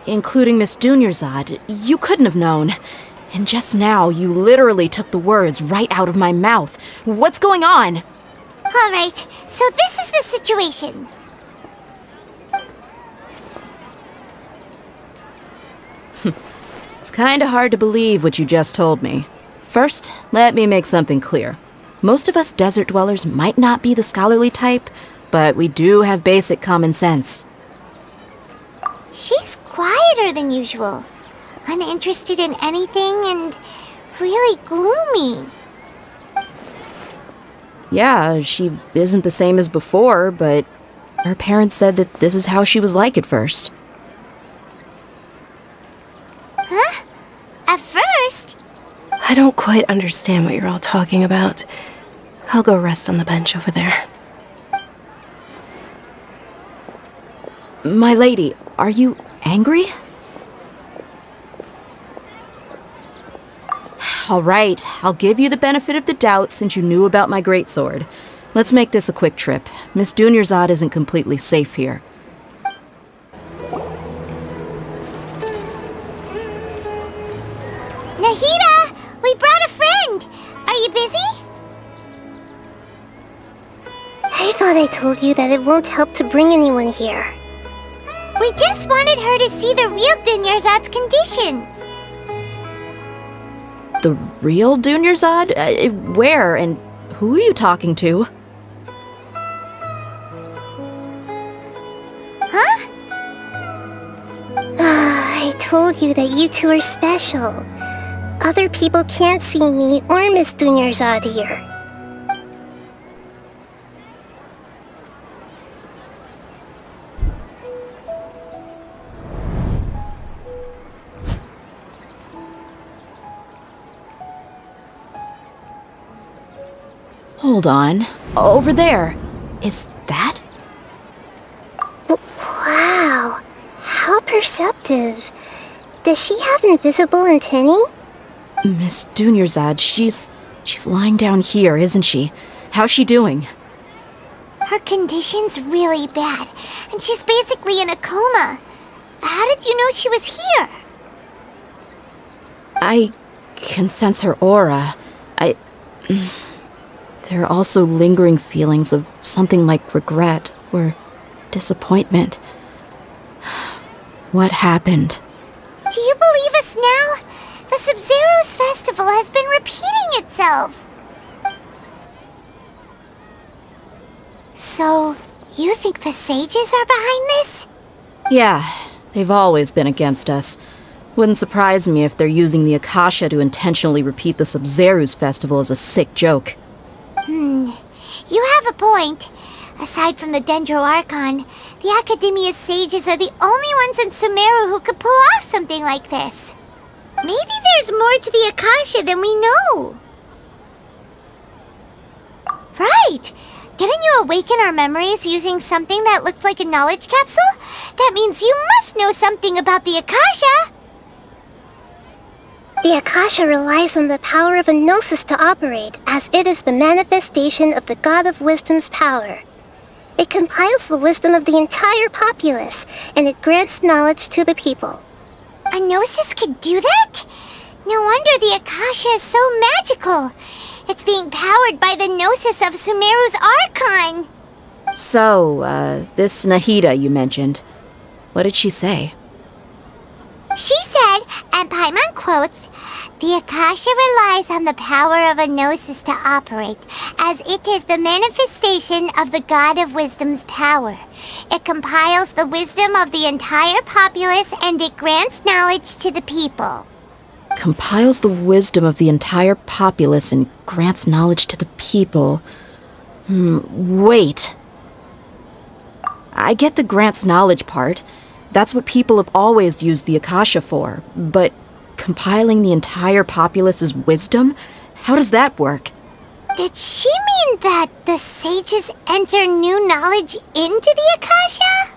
Including Miss Dunyarzad. You couldn't have known. And just now, you literally took the words right out of my mouth. What's going on? All right, so this is the situation. It's kinda hard to believe what you just told me. First, let me make something clear. Most of us desert dwellers might not be the scholarly type, but we do have basic common sense. She's quieter than usual, uninterested in anything, and really gloomy. Yeah, she isn't the same as before, but her parents said that this is how she was like at first. Huh? At first? I don't quite understand what you're all talking about. I'll go rest on the bench over there. My lady, are you angry? All right, I'll give you the benefit of the doubt since you knew about my greatsword. Let's make this a quick trip. Miss Dunyarzad isn't completely safe here. Nahida! We brought a friend! Are you busy? I thought I told you that it won't help to bring anyone here. We just wanted her to see the real Dunyarzad's condition. The real Dunyarzad? Where and who are you talking to? I told you that you two are special. Other people can't see me or Miss Dunyarzad here. Hold on. Over there. Is that? Wow. How perceptive. Does she have invisible antennae? Miss Dunyarzad, she's lying down here, isn't she? How's she doing? Her condition's really bad, and she's basically in a coma. How did you know she was here? I can sense her aura. There are also lingering feelings of something like regret or disappointment. What happened? Do you believe us now? The Sub-Zero's festival has been repeating itself. So, you think the sages are behind this? Yeah, they've always been against us. Wouldn't surprise me if they're using the Akasha to intentionally repeat the Sub-Zero's festival as a sick joke. You have a point. Aside from the Dendro Archon, the Academia's sages are the only ones in Sumeru who could pull off something like this. Maybe there's more to the Akasha than we know. Right! Didn't you awaken our memories using something that looked like a knowledge capsule? That means you must know something about the Akasha! The Akasha relies on the power of a gnosis to operate, as it is the manifestation of the God of Wisdom's power. It compiles the wisdom of the entire populace, and it grants knowledge to the people. A gnosis could do that? No wonder the Akasha is so magical. It's being powered by the gnosis of Sumeru's Archon. So, this Nahida you mentioned, what did she say? She said, and Paimon quotes, "The Akasha relies on the power of a gnosis to operate, as it is the manifestation of the God of Wisdom's power. It compiles the wisdom of the entire populace and it grants knowledge to the people." Compiles the wisdom of the entire populace and grants knowledge to the people. Wait. I get the grants knowledge part. That's what people have always used the Akasha for. But compiling the entire populace's wisdom? How does that work? Did she mean that the sages enter new knowledge into the Akasha?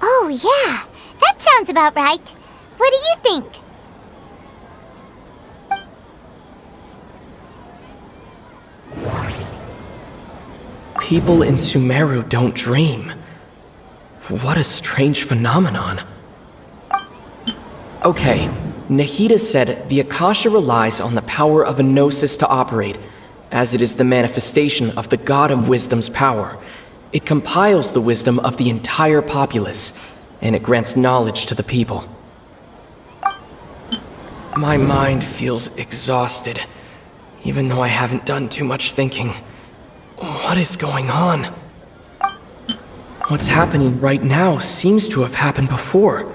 Oh yeah, that sounds about right. What do you think? People in Sumeru don't dream. What a strange phenomenon. Okay, Nahida said the Akasha relies on the power of a gnosis to operate, as it is the manifestation of the God of Wisdom's power. It compiles the wisdom of the entire populace, and it grants knowledge to the people. My mind feels exhausted, even though I haven't done too much thinking. What is going on? What's happening right now seems to have happened before.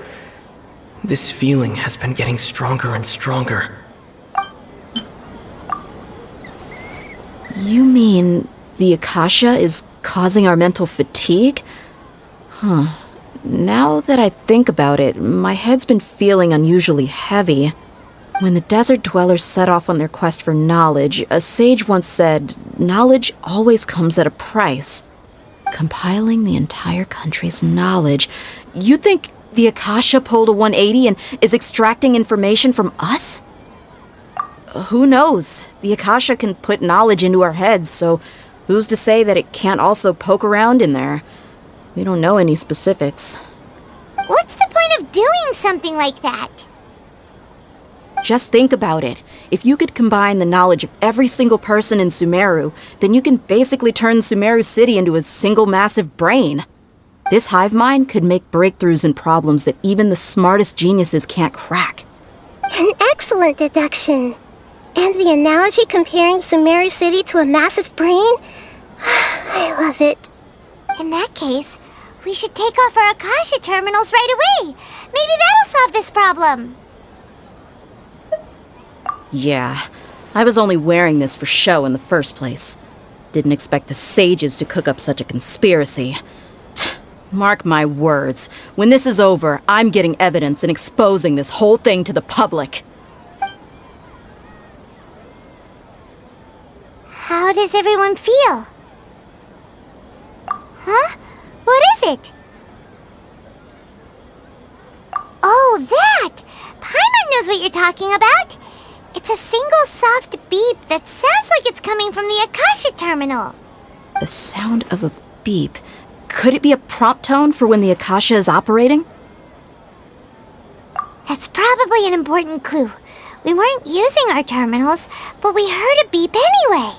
This feeling has been getting stronger and stronger. You mean the Akasha is causing our mental fatigue? Huh. Now that I think about it, my head's been feeling unusually heavy. When the desert dwellers set off on their quest for knowledge, a sage once said, "Knowledge always comes at a price." Compiling the entire country's knowledge. You think the Akasha pulled a 180 and is extracting information from us? Who knows? The Akasha can put knowledge into our heads, so who's to say that it can't also poke around in there? We don't know any specifics. What's the point of doing something like that? Just think about it. If you could combine the knowledge of every single person in Sumeru, then you can basically turn Sumeru City into a single massive brain. This hive mind could make breakthroughs in problems that even the smartest geniuses can't crack. An excellent deduction. And the analogy comparing Sumeru City to a massive brain? I love it. In that case, We should take off our Akasha terminals right away. Maybe that'll solve this problem. Yeah, I was only wearing this for show in the first place. Didn't expect the sages to cook up such a conspiracy. Mark my words, when this is over, I'm getting evidence and exposing this whole thing to the public. How does everyone feel? Huh? What is it? Oh, that! Paimon knows what you're talking about. It's a single soft beep that sounds like it's coming from the Akasha terminal. The sound of a beep. Could it be a prompt tone for when the Akasha is operating? That's probably an important clue. We weren't using our terminals, but we heard a beep anyway.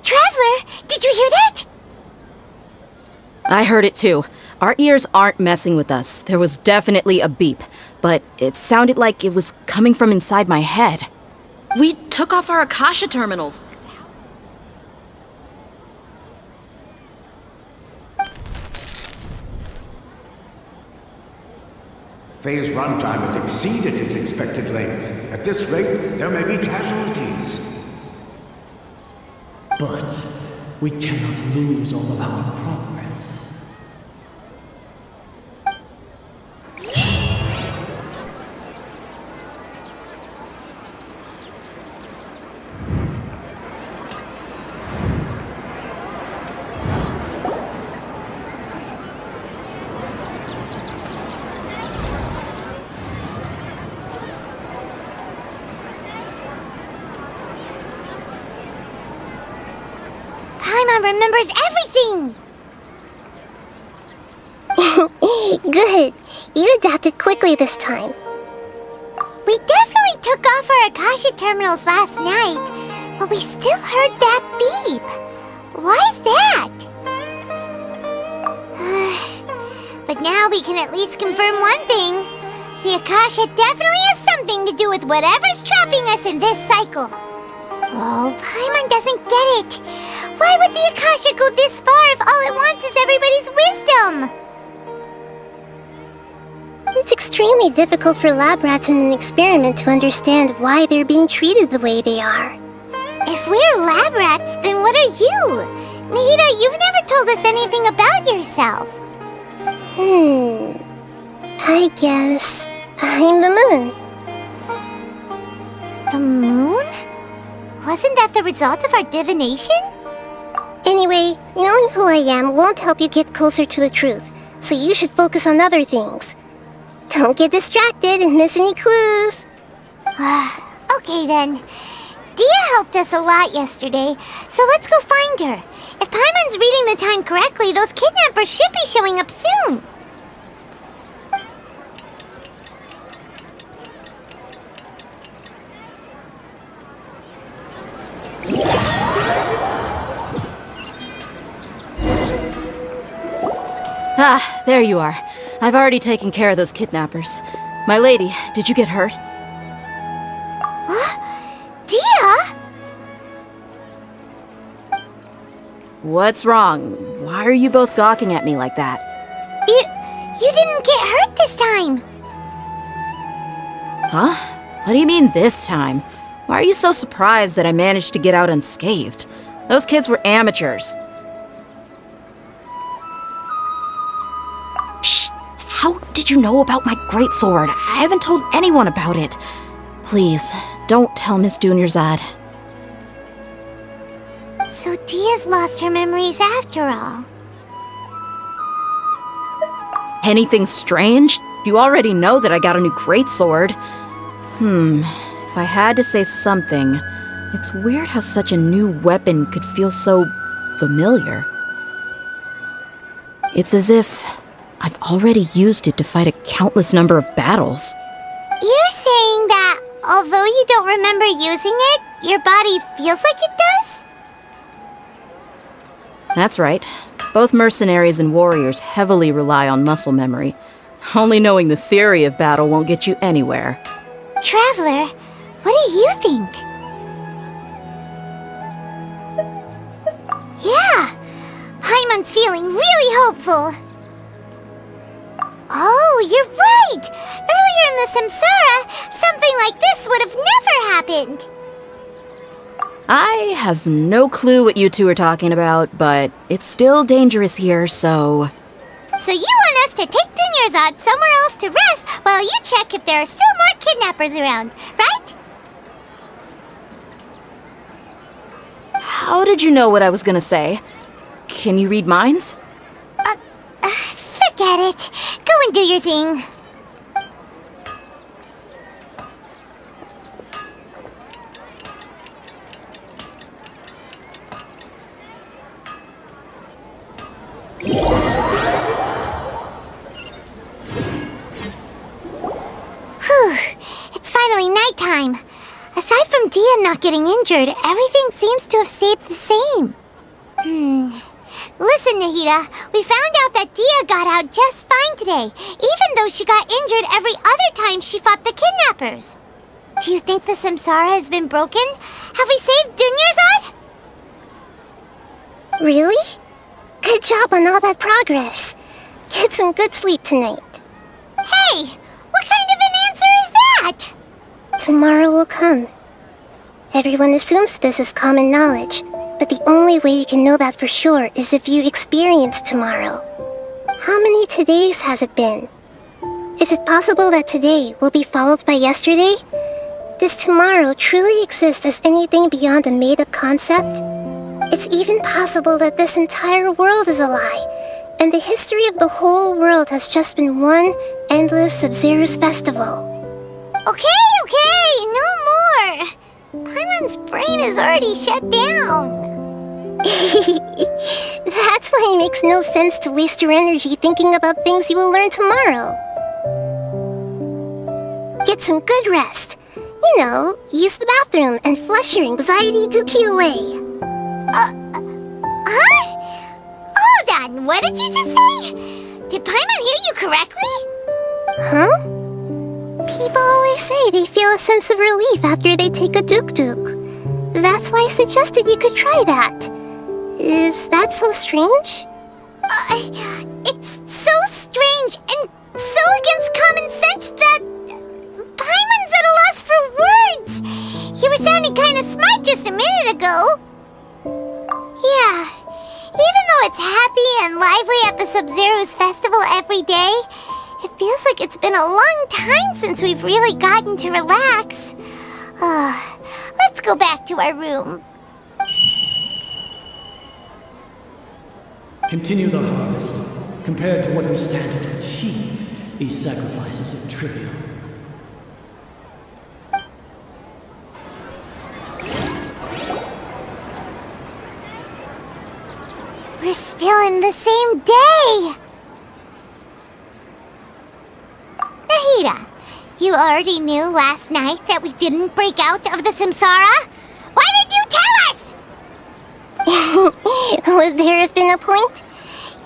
Traveler, did you hear that? I heard it too. Our ears aren't messing with us. There was definitely a beep, but it sounded like it was coming from inside my head. We took off our Akasha terminals. Phase runtime has exceeded its expected length. At this rate, there may be casualties. But we cannot lose all of our progress. Paimon remembers everything! Good. You adapted quickly this time. We definitely took off our Akasha terminals last night, but we still heard that beep. Why is that? But now we can at least confirm one thing. The Akasha definitely has something to do with whatever's trapping us in this cycle. Oh, Paimon doesn't get it. Why would the Akasha go this far if all it wants is everybody's wisdom? It's extremely difficult for lab rats in an experiment to understand why they're being treated the way they are. If we're lab rats, then what are you? Mahita, you've never told us anything about yourself. I guess I'm the moon. The moon? Wasn't that the result of our divination? Anyway, knowing who I am won't help you get closer to the truth, so you should focus on other things. Don't get distracted and miss any clues. Okay then. Dia helped us a lot yesterday, so let's go find her. If Paimon's reading the time correctly, those kidnappers should be showing up soon. Ah, there you are. I've already taken care of those kidnappers. My lady, did you get hurt? Dia? What's wrong? Why are you both gawking at me like that? You didn't get hurt this time. Huh? What do you mean this time? Why are you so surprised that I managed to get out unscathed? Those kids were amateurs. Shh! How did you know about my greatsword? I haven't told anyone about it. Please, don't tell Miss Dunyarzad. So Dia's lost her memories after all. Anything strange? You already know that I got a new greatsword. If I had to say something, it's weird how such a new weapon could feel so familiar. It's as if I've already used it to fight a countless number of battles. You're saying that although you don't remember using it, your body feels like it does? That's right. Both mercenaries and warriors heavily rely on muscle memory. Only knowing the theory of battle won't get you anywhere. Traveler, what do you think? Paimon's feeling really hopeful. Oh, you're right! Earlier in the Samsara, something like this would have never happened! I have no clue what you two are talking about, but it's still dangerous here, so... So you want us to take Dunyarzad somewhere else to rest while you check if there are still more kidnappers around, right? How did you know what I was gonna say? Can you read minds? Forget it. Go and do your thing. It's finally nighttime. Aside from Dia not getting injured, everything seems to have stayed the same. Listen, Nahida, we found out that Dia got out just fine today, even though she got injured every other time she fought the kidnappers. Do you think the Samsara has been broken? Have we saved Dunyarzad? Really? Good job on all that progress. Get some good sleep tonight. Hey, what kind of an answer is that? Tomorrow will come. Everyone assumes this is common knowledge, but the only way you can know that for sure is if you experience tomorrow. How many todays has it been? Is it possible that today will be followed by yesterday? Does tomorrow truly exist as anything beyond a made-up concept? It's even possible that this entire world is a lie, and the history of the whole world has just been one endless Sub-Zero's festival. Okay, no more. Paimon's brain is already shut down. That's why it makes no sense to waste your energy thinking about things you will learn tomorrow. Get some good rest. You know, use the bathroom and flush your anxiety dookie away. Huh? Hold on, what did you just say? Did Paimon hear you correctly? Huh? People always say they feel a sense of relief after they take a duk-duk. That's why I suggested you could try that. Is that so strange? It's so strange and so against common sense that Paimon's at a loss for words. You were sounding kind of smart just a minute ago. Yeah, even though it's happy and lively at the Sub-Zero's festival every day, it feels like it's been a long time since we've really gotten to relax. Let's go back to our room. Continue the harvest. Compared to what we stand to achieve, these sacrifices are trivial. We're still in the same day! Nahida, you already knew last night that we didn't break out of the Samsara? Why did you tell us? Would there have been a point?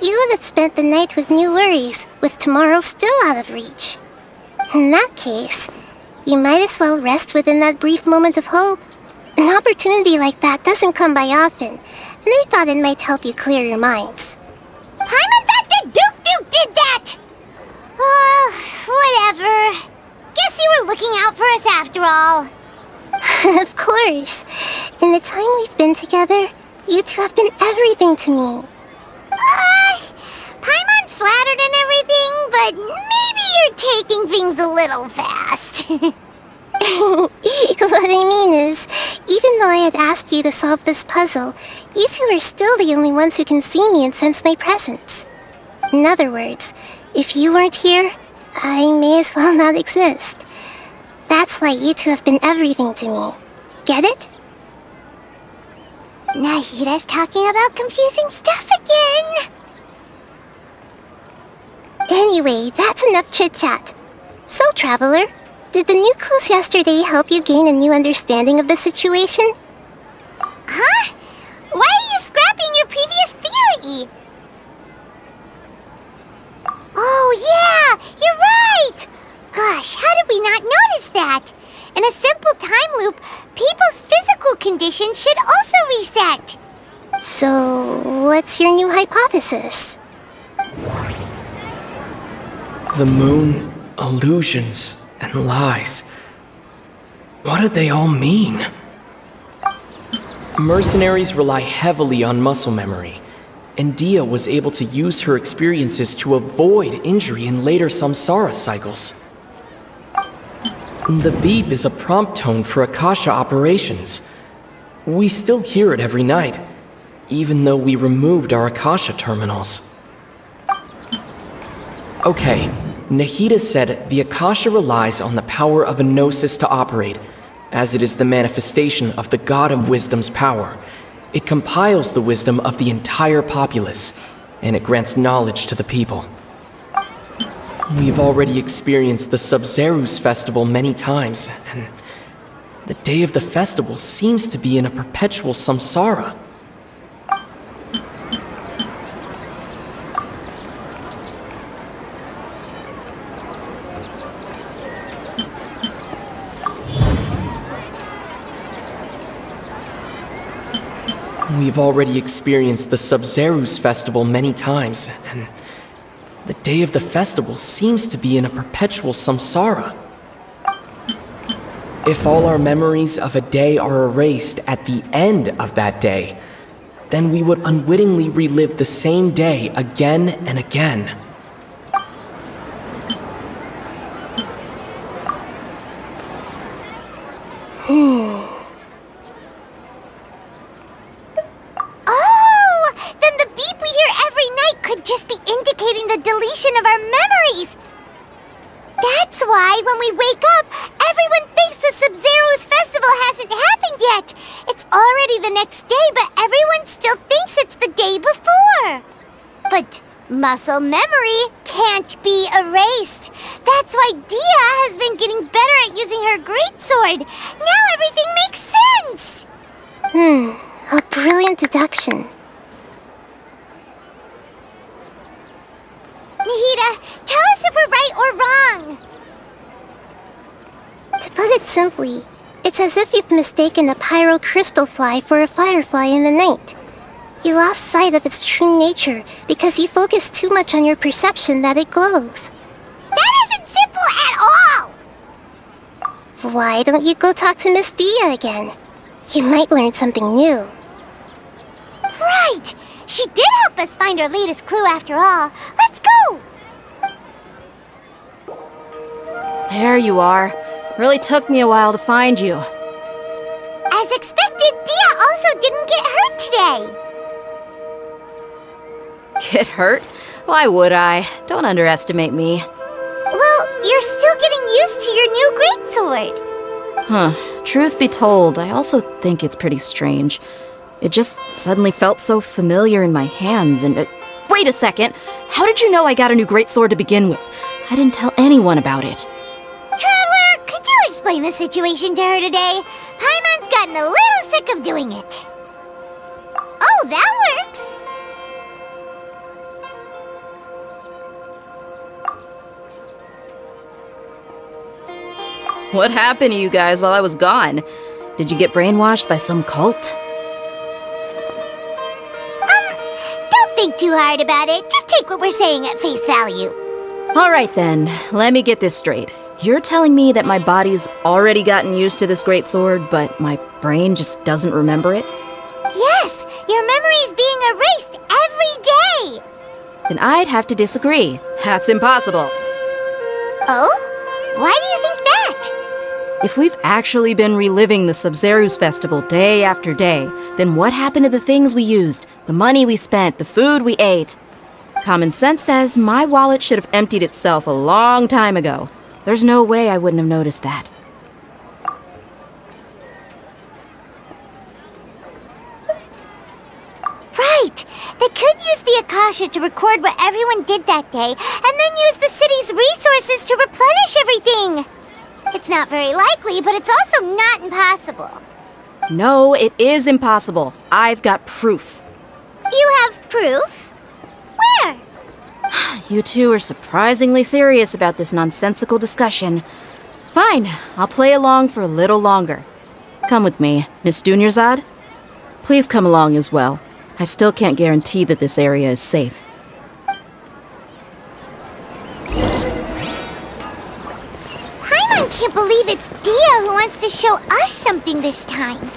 You would have spent the night with new worries, with tomorrow still out of reach. In that case, you might as well rest within that brief moment of hope. An opportunity like that doesn't come by often, and I thought it might help you clear your minds. Paimon thought the Duke did that! Whatever. Guess you were looking out for us after all. Of course. In the time we've been together, you two have been everything to me. Paimon's flattered and everything, but maybe you're taking things a little fast. What I mean is, even though I had asked you to solve this puzzle, you two are still the only ones who can see me and sense my presence. In other words, if you weren't here, I may as well not exist. That's why you two have been everything to me. Get it? Nahida's talking about confusing stuff again. Anyway, that's enough chit-chat. So, Traveler, did the new clues yesterday help you gain a new understanding of the situation? Huh? Why are you scrapping your previous theory? Oh yeah, you're right! Gosh, how did we not notice that? In a simple time loop, people's physical conditions should also reset. So, what's your new hypothesis? The moon, illusions, and lies. What do they all mean? Mercenaries rely heavily on muscle memory, and Dia was able to use her experiences to avoid injury in later samsara cycles. The beep is a prompt tone for Akasha operations. We still hear it every night, even though we removed our Akasha terminals. Okay, Nahida said the Akasha relies on the power of a gnosis to operate, as it is the manifestation of the God of Wisdom's power. It compiles the wisdom of the entire populace, and it grants knowledge to the people. We've already experienced the Sub-Zerus festival many times, and the day of the festival seems to be in a perpetual samsara. We've already experienced the Sub-Zerus festival many times, and the day of the festival seems to be in a perpetual samsara. If all our memories of a day are erased at the end of that day, then we would unwittingly relive the same day again and again. Then the beep we hear every night could just be indicating the deletion of our memories. That's why when we wake up, everyone thinks the Sub-Zero's festival hasn't happened yet. It's already the next day, but everyone still thinks it's the day before. But muscle memory can't be erased. That's why Dia has been getting better at using her greatsword. Now everything makes sense. A brilliant deduction. Nahida, tell us if we're right or wrong. To put it simply, it's as if you've mistaken a pyro crystal fly for a firefly in the night. You lost sight of its true nature because you focused too much on your perception that it glows. That isn't simple at all! Why don't you go talk to Miss Dia again? You might learn something new. Right! She did help us find our latest clue after all. Let's go! There you are. Really took me a while to find you. As expected, Dia also didn't get hurt today. Get hurt? Why would I? Don't underestimate me. Well, you're still getting used to your new greatsword. Truth be told, I also think it's pretty strange. It just suddenly felt so familiar in my hands, and wait a second! How did you know I got a new greatsword to begin with? I didn't tell anyone about it. Traveler, could you explain the situation to her today? Paimon's gotten a little sick of doing it. Oh, that works! What happened to you guys while I was gone? Did you get brainwashed by some cult? Don't think too hard about it. Just take what we're saying at face value. Alright then, let me get this straight. You're telling me that my body's already gotten used to this greatsword, but my brain just doesn't remember it? Yes, your memory's being erased every day. Then I'd have to disagree. That's impossible. Oh? Why do you think that? If we've actually been reliving the Sub-Zerus festival day after day, then what happened to the things we used, the money we spent, the food we ate? Common sense says my wallet should have emptied itself a long time ago. There's no way I wouldn't have noticed that. Right! They could use the Akasha to record what everyone did that day, and then use the city's resources to replenish everything! It's not very likely, but it's also not impossible. No, it is impossible. I've got proof. You have proof? Where? You two are surprisingly serious about this nonsensical discussion. Fine, I'll play along for a little longer. Come with me, Miss Dunyarzad. Please come along as well. I still can't guarantee that this area is safe. Paimon can't believe it's Dia who wants to show us something this time. 2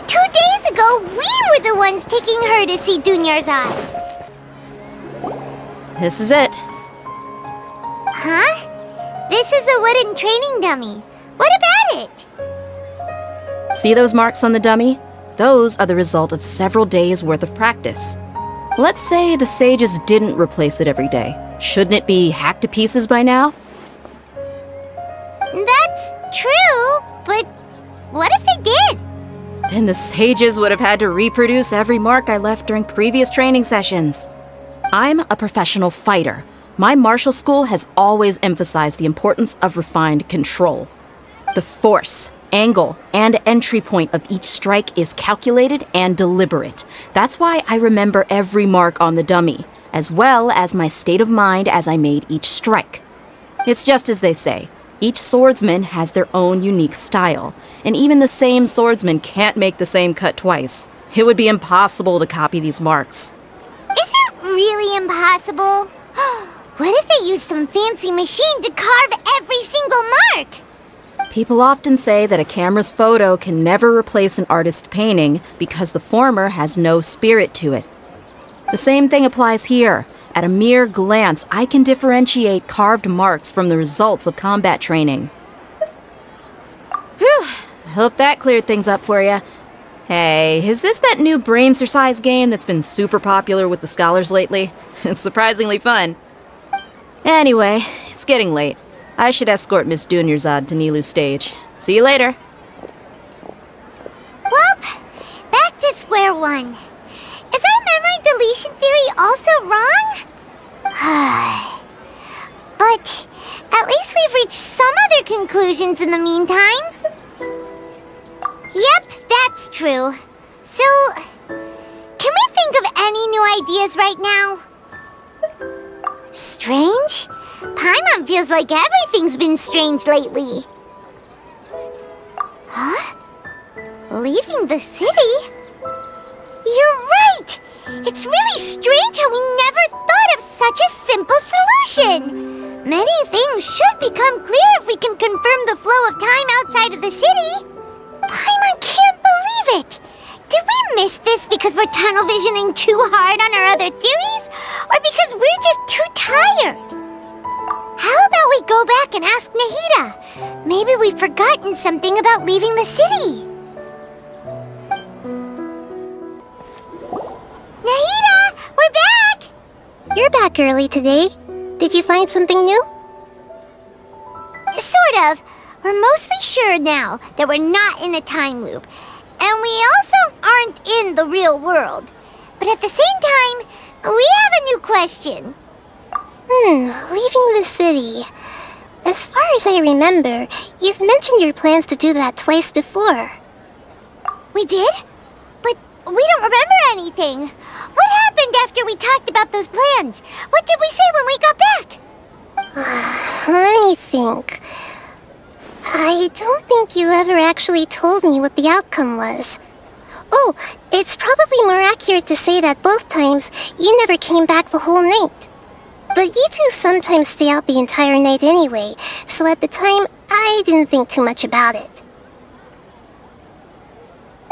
days ago, we were the ones taking her to see Dunyarzad. This is it. Huh? This is a wooden training dummy. What about it? See those marks on the dummy? Those are the result of several days' worth of practice. Let's say the sages didn't replace it every day. Shouldn't it be hacked to pieces by now? That's true, but what if they did? Then the sages would have had to reproduce every mark I left during previous training sessions. I'm a professional fighter. My martial school has always emphasized the importance of refined control. The force, angle, and entry point of each strike is calculated and deliberate. That's why I remember every mark on the dummy, as well as my state of mind as I made each strike. It's just as they say, each swordsman has their own unique style, and even the same swordsman can't make the same cut twice. It would be impossible to copy these marks. Is it really impossible? What if they used some fancy machine to carve every single mark? People often say that a camera's photo can never replace an artist's painting because the former has no spirit to it. The same thing applies here. At a mere glance, I can differentiate carved marks from the results of combat training. Whew, I hope that cleared things up for you. Hey, is this that new brain-exercise game that's been super popular with the scholars lately? It's surprisingly fun. Anyway, it's getting late. I should escort Miss Dunyarzad to Nilu's stage. See you later. Well, back to square one. Is our memory deletion theory also wrong? But at least we've reached some other conclusions in the meantime. Yep, that's true. So, can we think of any new ideas right now? Strange? Paimon feels like everything's been strange lately. Huh? Leaving the city? You're right! It's really strange how we never thought of such a simple solution! Many things should become clear if we can confirm the flow of time outside of the city. Paimon can't believe it! Did we miss this because we're tunnel visioning too hard on our other theories? Or because we're just too tired? How about we go back and ask Nahida? Maybe we've forgotten something about leaving the city. Nahida, we're back! You're back early today. Did you find something new? Sort of. We're mostly sure now that we're not in a time loop. And we also aren't in the real world. But at the same time, we have a new question. Leaving the city. As far as I remember, you've mentioned your plans to do that twice before. We did? But we don't remember anything. What happened after we talked about those plans? What did we say when we got back? Let me think. I don't think you ever actually told me what the outcome was. Oh, it's probably more accurate to say that both times you never came back the whole night. But you two sometimes stay out the entire night anyway, so at the time, I didn't think too much about it.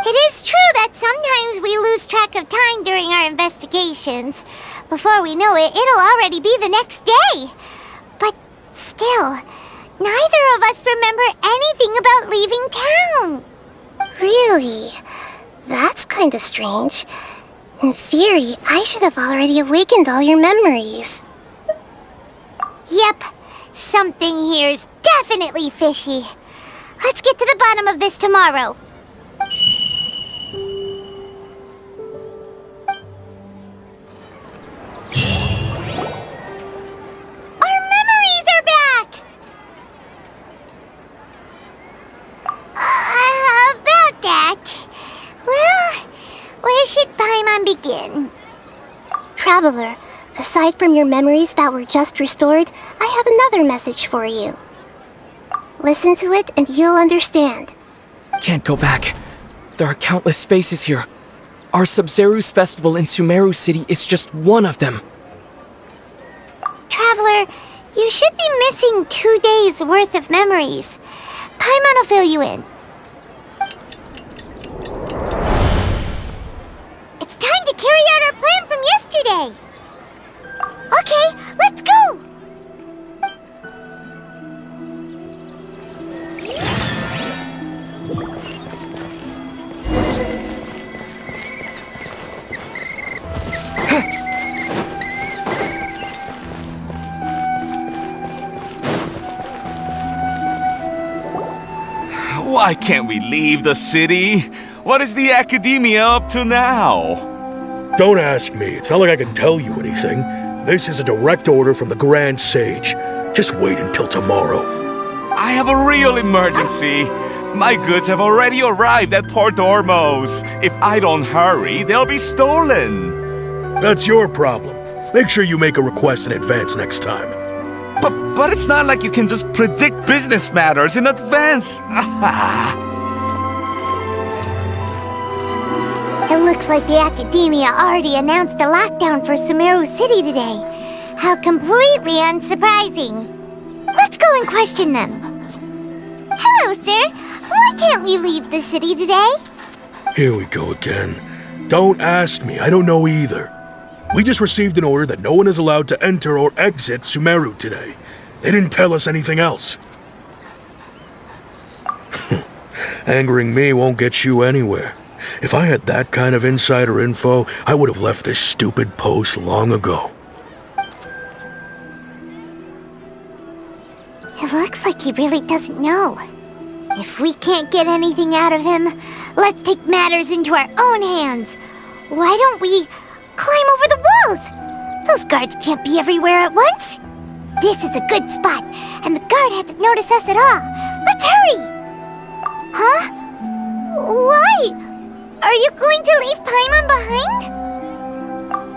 It is true that sometimes we lose track of time during our investigations. Before we know it, it'll already be the next day. But still, neither of us remember anything about leaving town. Really? That's kinda strange. In theory, I should have already awakened all your memories. Yep, something here's definitely fishy. Let's get to the bottom of this tomorrow. Our memories are back! About that. Well, where should Paimon begin? Traveler, aside from your memories that were just restored, I have another message for you. Listen to it and you'll understand. Can't go back. There are countless spaces here. Our Sub-Zeru's festival in Sumeru City is just one of them. Traveler, you should be missing 2 days' worth of memories. Paimon will fill you in. It's time to carry out our plan from yesterday. Okay, let's go! Why can't we leave the city? What is the Academia up to now? Don't ask me. It's not like I can tell you anything. This is a direct order from the Grand Sage. Just wait until tomorrow. I have a real emergency. My goods have already arrived at Port Ormos. If I don't hurry, they'll be stolen. That's your problem. Make sure you make a request in advance next time. But it's not like you can just predict business matters in advance. It looks like the Academia already announced a lockdown for Sumeru City today. How completely unsurprising. Let's go and question them. Hello, sir. Why can't we leave the city today? Here we go again. Don't ask me. I don't know either. We just received an order that no one is allowed to enter or exit Sumeru today. They didn't tell us anything else. Angering me won't get you anywhere. If I had that kind of insider info, I would have left this stupid post long ago. It looks like he really doesn't know. If we can't get anything out of him, let's take matters into our own hands. Why don't we climb over the walls? Those guards can't be everywhere at once. This is a good spot, and the guard hasn't noticed us at all. Let's hurry! Huh? Why? Are you going to leave Paimon behind?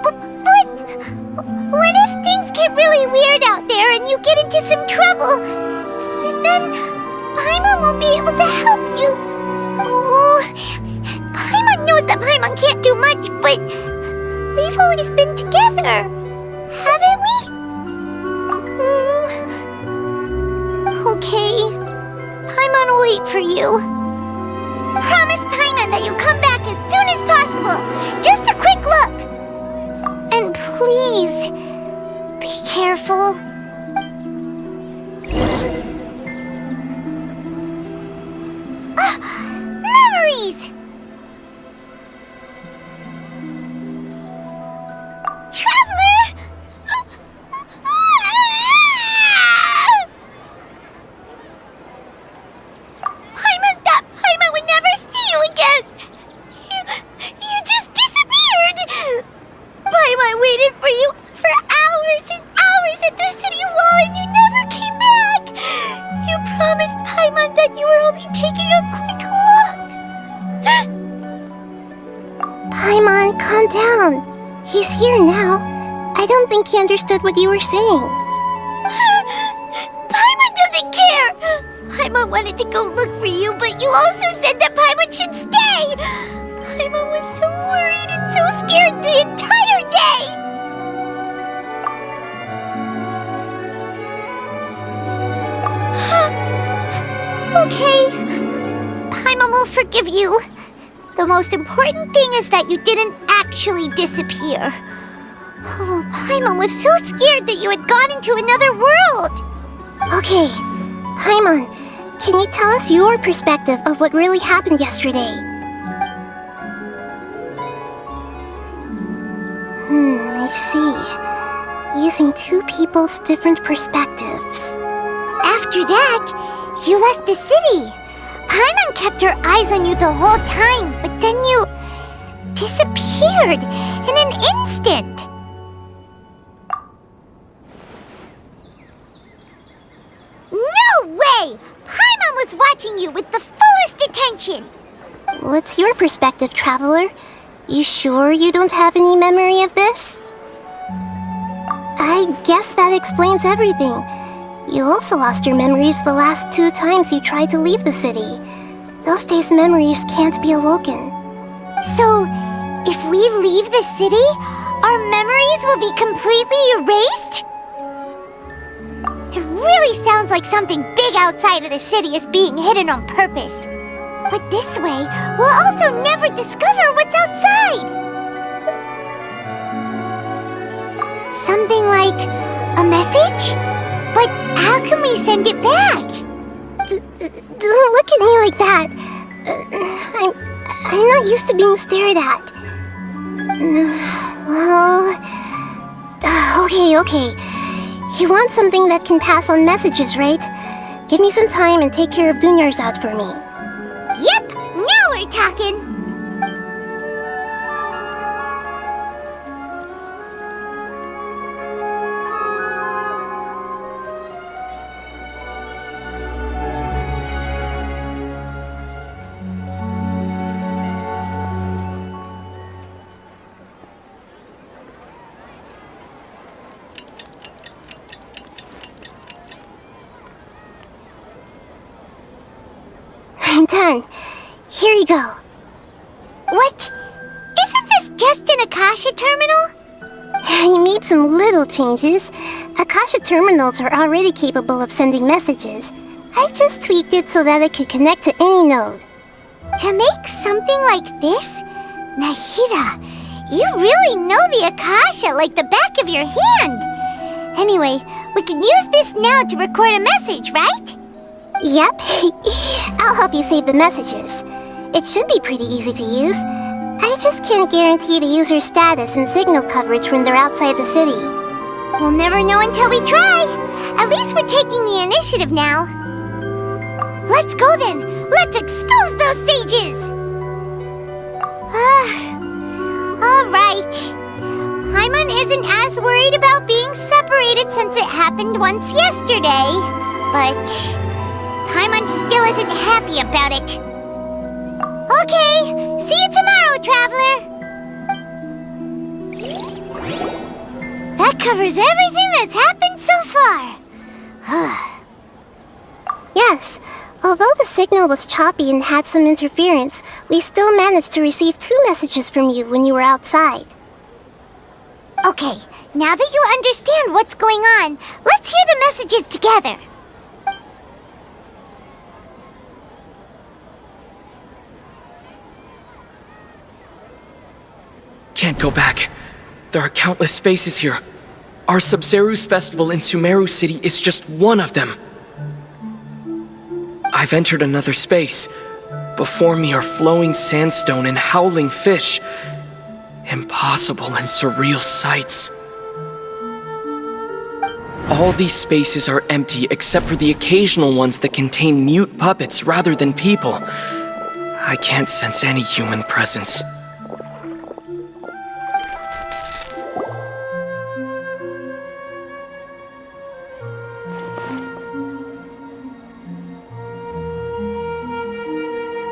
But what if things get really weird out there and you get into some trouble? Then Paimon won't be able to help you. Oh, Paimon knows that Paimon can't do much, but we've always been together, haven't we? Okay. Paimon will wait for you. Promise Paimon that you'll come back as soon as possible. Just a quick look. And please, be careful. Memories! Traveler! Paimon would never see you again! You just disappeared! Paimon waited for you for hours and hours at the city wall and you never came back! You promised Paimon that you were only taking a quick look! Paimon, calm down. He's here now. I don't think he understood what you were saying. Paimon doesn't care! Paimon wanted to go look for you, but you also said that Paimon should stay! Paimon was so worried and so scared the entire day! Okay. Paimon will forgive you. The most important thing is that you didn't actually disappear. Oh, Paimon was so scared that you had gone into another world! Okay, Paimon, can you tell us your perspective of what really happened yesterday? I see. Using two people's different perspectives. After that, you left the city. Paimon kept her eyes on you the whole time, but then you disappeared in an instant. No way! Paimon was watching you with the fullest attention. What's your perspective, Traveler? You sure you don't have any memory of this? I guess that explains everything. You also lost your memories the last 2 times you tried to leave the city. Those days' memories can't be awoken. So, If we leave the city, our memories will be completely erased? It really sounds like something big outside of the city is being hidden on purpose. But this way, we'll also never discover what's outside. Something like a message? But how can we send it back? Don't look at me like that. I'm not used to being stared at. Well... Okay. You want something that can pass on messages, right? Give me some time and take care of Dunyarzad for me. Yep! Now we're talking! I'm done. Here you go. What? Isn't this just an Akasha terminal? I made some little changes. Akasha terminals are already capable of sending messages. I just tweaked it so that it could connect to any node. To make something like this? Nahida, you really know the Akasha like the back of your hand. Anyway, we can use this now to record a message, right? Yep. I'll help you save the messages. It should be pretty easy to use. I just can't guarantee the user's status and signal coverage when they're outside the city. We'll never know until we try. At least we're taking the initiative now. Let's go then. Let's expose those sages. Alright. Paimon isn't as worried about being separated since it happened once yesterday. But Paimon still isn't happy about it. Okay, see you tomorrow, Traveler! That covers everything that's happened so far. Yes, although the signal was choppy and had some interference, we still managed to receive 2 messages from you when you were outside. Okay, now that you understand what's going on, let's hear the messages together. Can't go back. There are countless spaces here. Our Sub-Zeru's festival in Sumeru City is just one of them. I've entered another space. Before me are flowing sandstone and howling fish. Impossible and surreal sights. All these spaces are empty except for the occasional ones that contain mute puppets rather than people. I can't sense any human presence.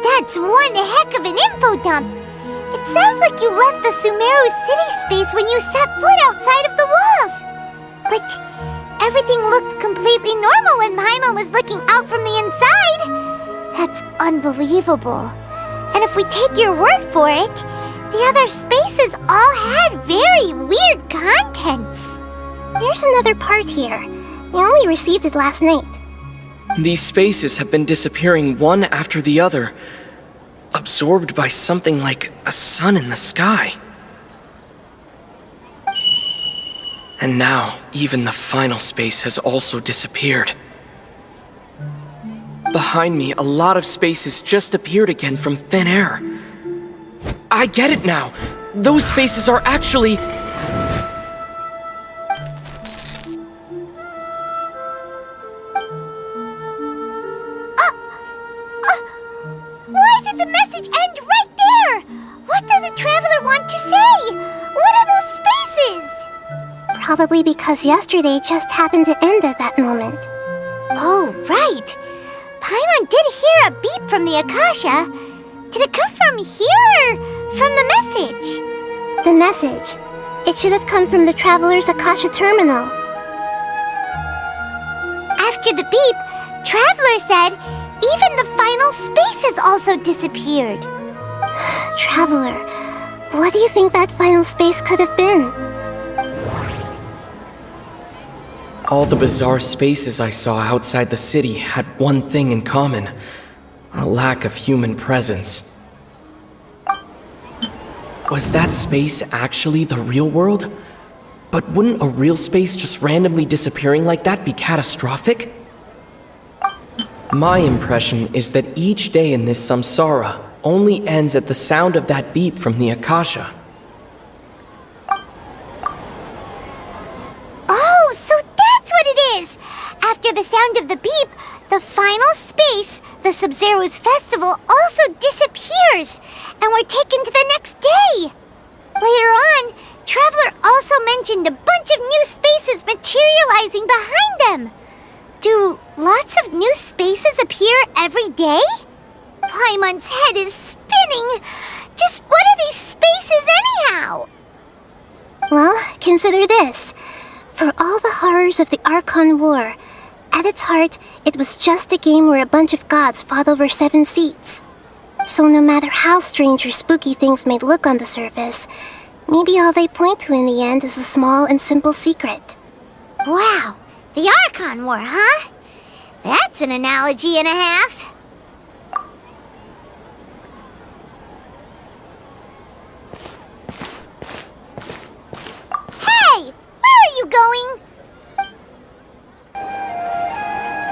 That's one heck of an info dump. It sounds like you left the Sumeru city space when you set foot outside of the walls. But everything looked completely normal when Paimon was looking out from the inside. That's unbelievable. And if we take your word for it, the other spaces all had very weird contents. There's another part here. I only received it last night. These spaces have been disappearing one after the other, absorbed by something like a sun in the sky. And now, even the final space has also disappeared. Behind me, a lot of spaces just appeared again from thin air. I get it now! Those spaces are actually... Why did the message end right there? What did the Traveler want to say? What are those spaces? Probably because yesterday just happened to end at that moment. Oh, right. Paimon did hear a beep from the Akasha. Did it come from here or from the message? The message. It should have come from the Traveler's Akasha terminal. After the beep, Traveler said even the final spaces also disappeared. Traveler, What do you think that final space could have been? All the bizarre spaces I saw outside the city had one thing in common: a lack of human presence. Was that space actually the real world? But wouldn't a real space just randomly disappearing like that be catastrophic? My impression is that each day in this samsara only ends at the sound of that beep from the Akasha. Oh, so that's what it is! After the sound of the beep, the final space, the Sub-Zero's festival, also disappears, and we're taken to the next day. Later on, Traveler also mentioned a bunch of new spaces materializing behind them. Do lots of new spaces appear every day? Paimon's head is spinning. Just what are these spaces anyhow? Well, consider this. For all the horrors of the Archon War, at its heart, it was just a game where a bunch of gods fought over 7 seats. So no matter how strange or spooky things may look on the surface, maybe all they point to in the end is a small and simple secret. Wow, the Archon War, huh? That's an analogy and a half. Hey, where are you going?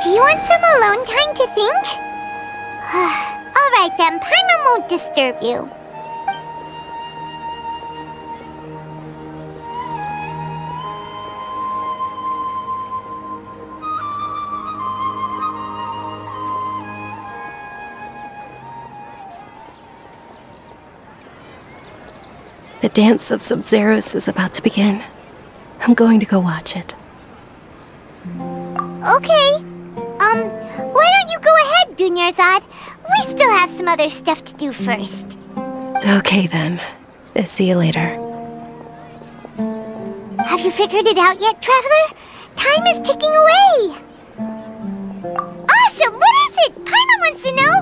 Do you want some alone time to think? Alright then, Paimon won't disturb you. The dance of Sub-Zeros is about to begin. I'm going to go watch it. Okay. Why don't you go ahead, Dunyarzad? We still have some other stuff to do first. Okay then. See you later. Have you figured it out yet, Traveler? Time is ticking away. Awesome! What is it? Paimon wants to know.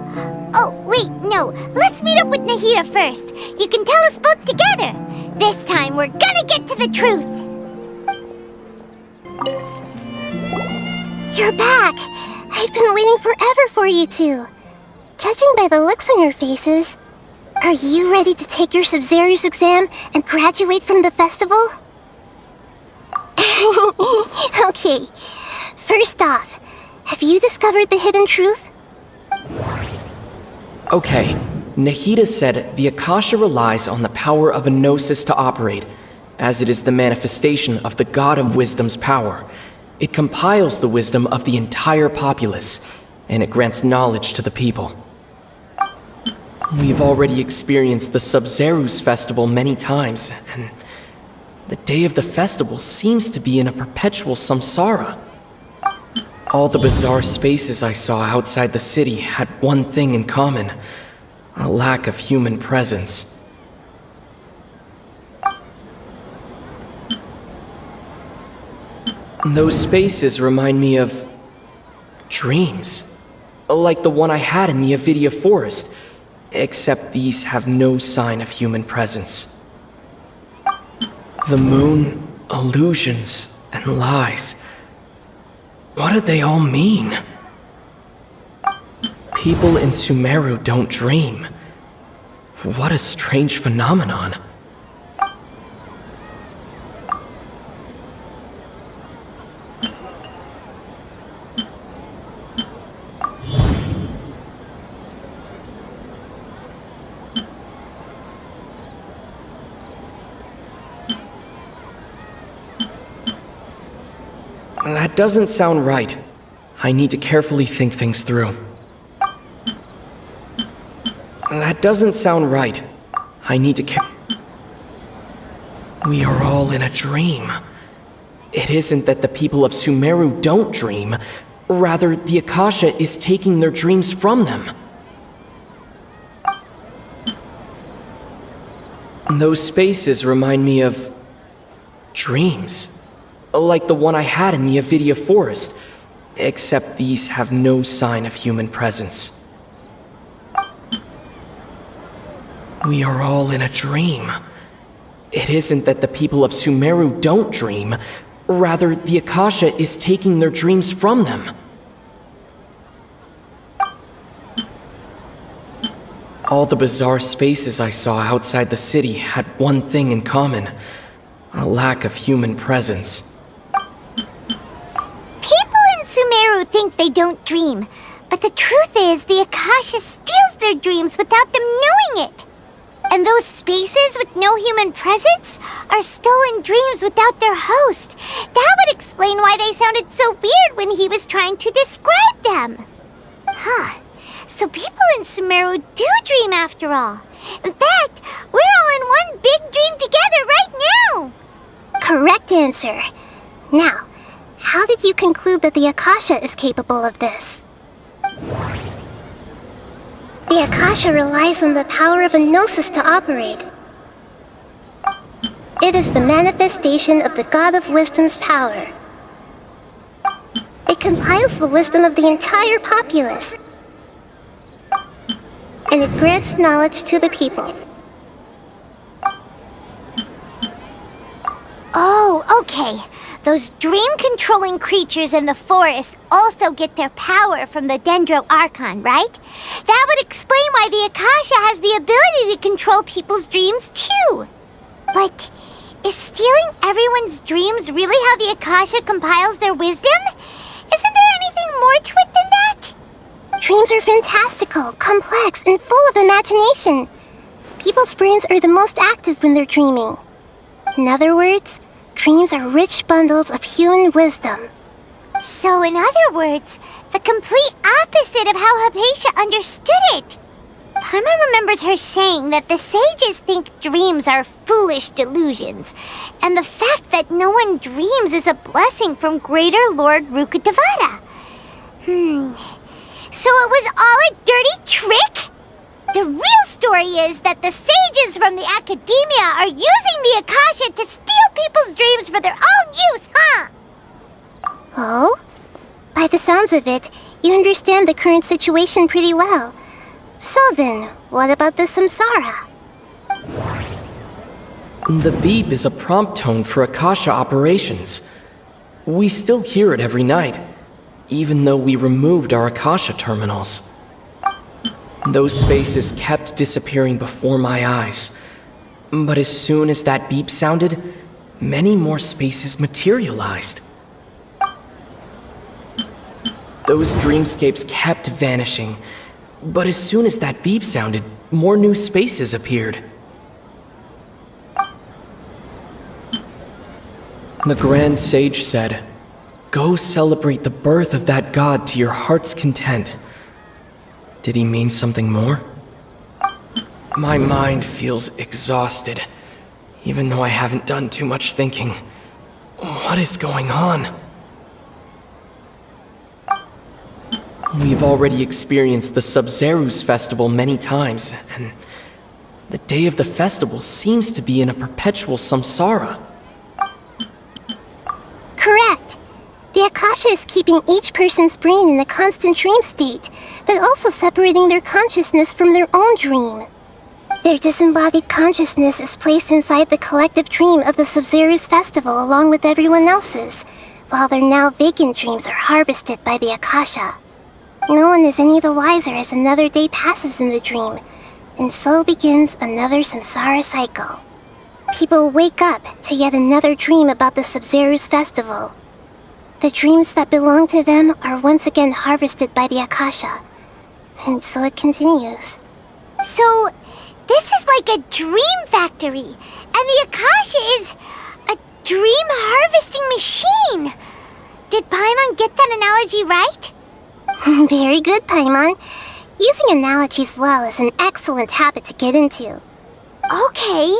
Oh, wait, no. Let's meet up with Nahida first. You can tell us both together. This time, we're gonna get to the truth. You're back! I've been waiting forever for you two. Judging by the looks on your faces, are you ready to take your Sub-Zero's exam and graduate from the festival? Okay, first off, have you discovered the hidden truth? Okay, Nahida said the Akasha relies on the power of a gnosis to operate, as it is the manifestation of the God of Wisdom's power. It compiles the wisdom of the entire populace, and it grants knowledge to the people. We've already experienced the Sub-Zero's festival many times, and the day of the festival seems to be in a perpetual samsara. All the bizarre spaces I saw outside the city had one thing in common: a lack of human presence. Those spaces remind me of dreams, like the one I had in the Avidia Forest, except these have no sign of human presence. The moon, illusions, and lies. What do they all mean? People in Sumeru don't dream. What a strange phenomenon. That doesn't sound right. I need to carefully think things through. That doesn't sound right. I need to We are all in a dream. It isn't that the people of Sumeru don't dream. Rather, the Akasha is taking their dreams from them. Those spaces remind me of dreams. Like the one I had in the Avidia Forest, except these have no sign of human presence. We are all in a dream. It isn't that the people of Sumeru don't dream. Rather, the Akasha is taking their dreams from them. All the bizarre spaces I saw outside the city had one thing in common: a lack of human presence. People in Sumeru think they don't dream, but the truth is the Akasha steals their dreams without them knowing it. And those spaces with no human presence are stolen dreams without their host. That would explain why they sounded so weird when he was trying to describe them. Huh. So people in Sumeru do dream after all. In fact, we're all in one big dream together right now. Correct answer. Now, how did you conclude that the Akasha is capable of this? The Akasha relies on the power of a gnosis to operate. It is the manifestation of the God of Wisdom's power. It compiles the wisdom of the entire populace, and it grants knowledge to the people. Oh, okay. Those dream-controlling creatures in the forest also get their power from the Dendro Archon, right? That would explain why the Akasha has the ability to control people's dreams, too. But is stealing everyone's dreams really how the Akasha compiles their wisdom? Isn't there anything more to it than that? Dreams are fantastical, complex, and full of imagination. People's brains are the most active when they're dreaming. In other words, dreams are rich bundles of human wisdom. So in other words, the complete opposite of how Hypatia understood it. Paimon remembers her saying that the sages think dreams are foolish delusions, and the fact that no one dreams is a blessing from Greater Lord Rukkhadevata. So it was all a dirty trick? The real story is that the sages from the Academia are using the Akasha to steal people's dreams for their own use, huh? Oh? By the sounds of it, you understand the current situation pretty well. So then, what about the samsara? The beep is a prompt tone for Akasha operations. We still hear it every night, even though we removed our Akasha terminals. Those spaces kept disappearing before my eyes. But as soon as that beep sounded, many more spaces materialized. Those dreamscapes kept vanishing, but as soon as that beep sounded, more new spaces appeared. The Grand Sage said, "Go celebrate the birth of that god to your heart's content." Did he mean something more? My mind feels exhausted, even though I haven't done too much thinking. What is going on? We've already experienced the Sub-Zerus festival many times, and the day of the festival seems to be in a perpetual samsara. Correct. The Akasha is keeping each person's brain in a constant dream state, but also separating their consciousness from their own dream. Their disembodied consciousness is placed inside the collective dream of the Sub-Zerus festival along with everyone else's, while their now vacant dreams are harvested by the Akasha. No one is any the wiser as another day passes in the dream, and so begins another samsara cycle. People wake up to yet another dream about the Sub-Zerus festival. The dreams that belong to them are once again harvested by the Akasha, and so it continues. So, this is like a dream factory, and the Akasha is a dream harvesting machine. Did Paimon get that analogy right? Very good, Paimon. Using analogies well is an excellent habit to get into. Okay,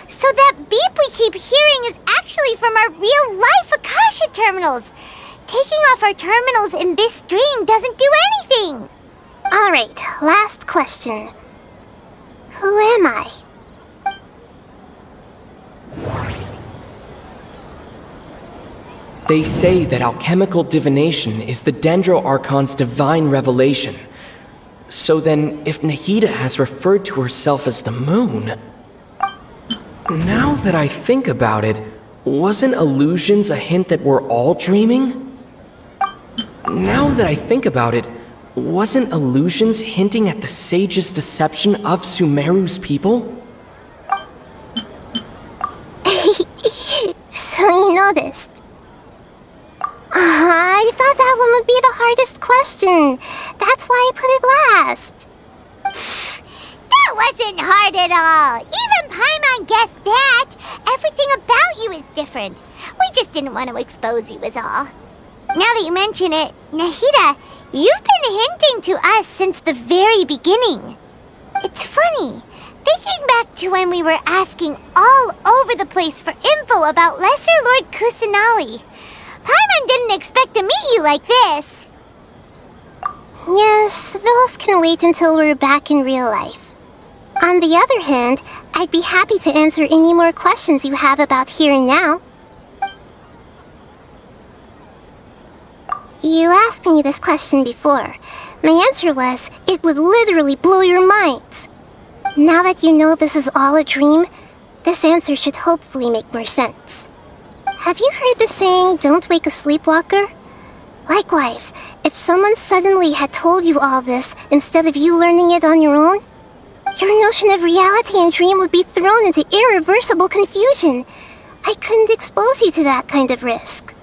so that beep we keep hearing is actually from our real-life Akasha terminals. Taking off our terminals in this dream doesn't do anything. Alright, last question. Who am I? They say that alchemical divination is the Dendro Archon's divine revelation. So then, if Nahida has referred to herself as the moon... Now that I think about it, wasn't illusions a hint that we're all dreaming? Now that I think about it, wasn't illusions hinting at the sage's deception of Sumeru's people? So you noticed. I thought that one would be the hardest question. That's why I put it last. That wasn't hard at all. Even Paimon guessed that. Everything about you is different. We just didn't want to expose you is all. Now that you mention it, Nahida, you've been hinting to us since the very beginning. It's funny, thinking back to when we were asking all over the place for info about Lesser Lord Kusanali. Paimon didn't expect to meet you like this. Yes, those can wait until we're back in real life. On the other hand, I'd be happy to answer any more questions you have about here and now. You asked me this question before. My answer was, it would literally blow your minds. Now that you know this is all a dream, this answer should hopefully make more sense. Have you heard the saying, don't wake a sleepwalker? Likewise, if someone suddenly had told you all this instead of you learning it on your own, your notion of reality and dream would be thrown into irreversible confusion. I couldn't expose you to that kind of risk.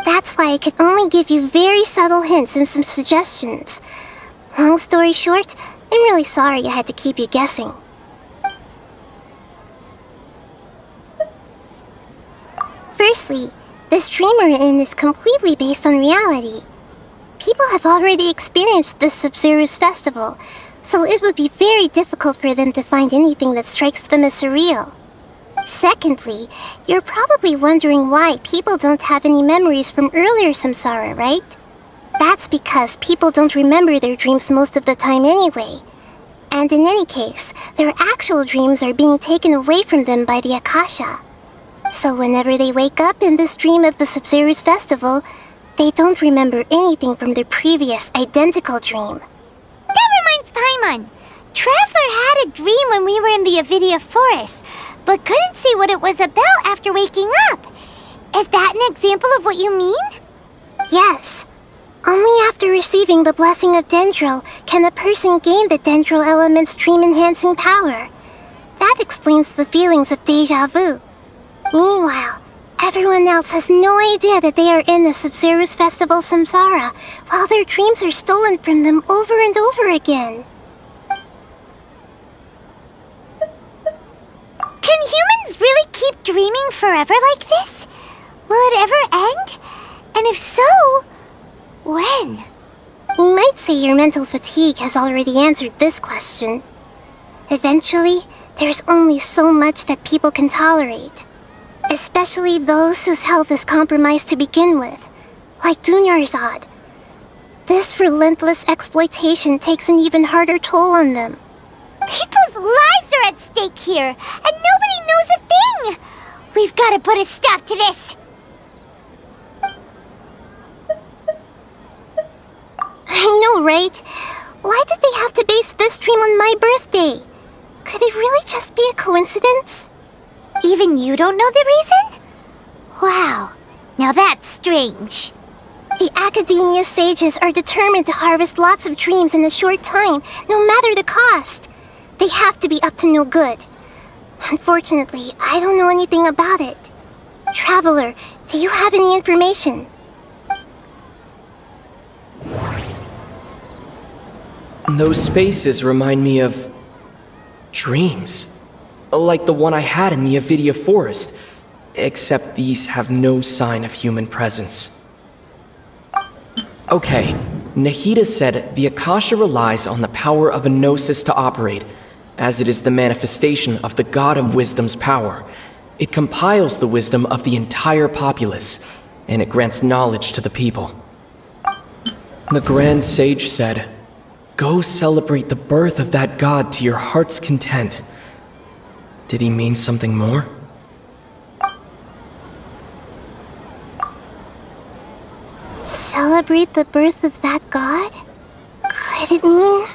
That's why I could only give you very subtle hints and some suggestions. Long story short, I'm really sorry I had to keep you guessing. Firstly, this dream we're in is completely based on reality. People have already experienced this Sub-Zero's festival, so it would be very difficult for them to find anything that strikes them as surreal. Secondly, you're probably wondering why people don't have any memories from earlier samsara, right? That's because people don't remember their dreams most of the time anyway. And in any case, their actual dreams are being taken away from them by the Akasha. So whenever they wake up in this dream of the Sub-Zero's festival, they don't remember anything from their previous identical dream. That reminds Paimon. Traveler had a dream when we were in the Avidia Forest, but couldn't see what it was about after waking up. Is that an example of what you mean? Yes. Only after receiving the blessing of Dendril can a person gain the Dendril element's dream-enhancing power. That explains the feelings of deja vu. Meanwhile, everyone else has no idea that they are in the Sub-Zero's festival samsara, while their dreams are stolen from them over and over again. Can humans really keep dreaming forever like this? Will it ever end? And if so, when? You might say your mental fatigue has already answered this question. Eventually, there's only so much that people can tolerate. Especially those whose health is compromised to begin with, like Dunyarzad. This relentless exploitation takes an even harder toll on them. People's lives are at stake here, and nobody knows a thing! We've got to put a stop to this! I know, right? Why did they have to base this dream on my birthday? Could it really just be a coincidence? Even you don't know the reason? Wow, now that's strange. The Academia sages are determined to harvest lots of dreams in a short time, no matter the cost. They have to be up to no good. Unfortunately, I don't know anything about it. Traveler, do you have any information? Those spaces remind me of... dreams. Like the one I had in the Avidia Forest, except these have no sign of human presence. Okay, Nahida said the Akasha relies on the power of a gnosis to operate, as it is the manifestation of the God of Wisdom's power. It compiles the wisdom of the entire populace, and it grants knowledge to the people. The Grand Sage said, "Go celebrate the birth of that God to your heart's content." Did he mean something more? Celebrate the birth of that god? Could it mean...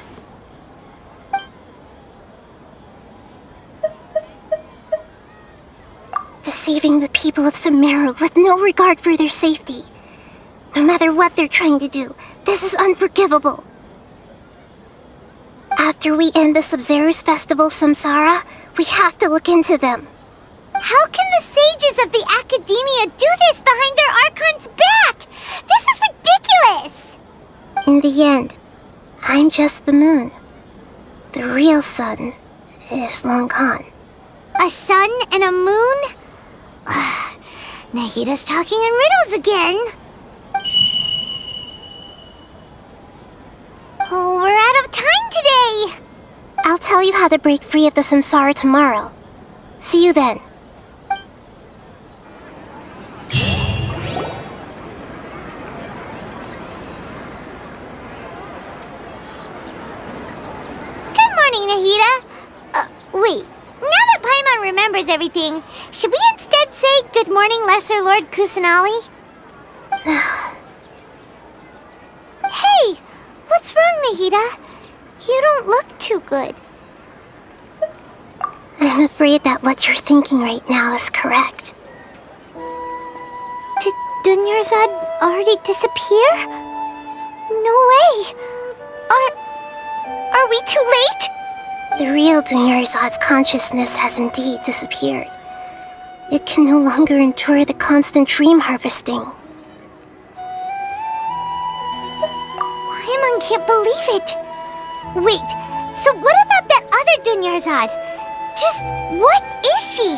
saving the people of Sumeru with no regard for their safety. No matter what they're trying to do, this is unforgivable. After we end the Sub-Zero's festival, Samsara, we have to look into them. How can the sages of the Academia do this behind their Archon's back? This is ridiculous! In the end, I'm just the moon. The real sun is long gone. A sun and a moon? Nahida's talking in riddles again. Oh, we're out of time today! I'll tell you how to break free of the Samsara tomorrow. See you then. Good morning, Nahida. Wait. Now that Paimon remembers everything, should we instead say good morning, Lesser Lord Kusanali? Hey! What's wrong, Nahida? You don't look too good. I'm afraid that what you're thinking right now is correct. Did Dunyarzad already disappear? No way! Are we too late? The real Dunyarzad's consciousness has indeed disappeared. It can no longer endure the constant dream harvesting. Paimon can't believe it. Wait, so what about that other Dunyarzad? Just what is she?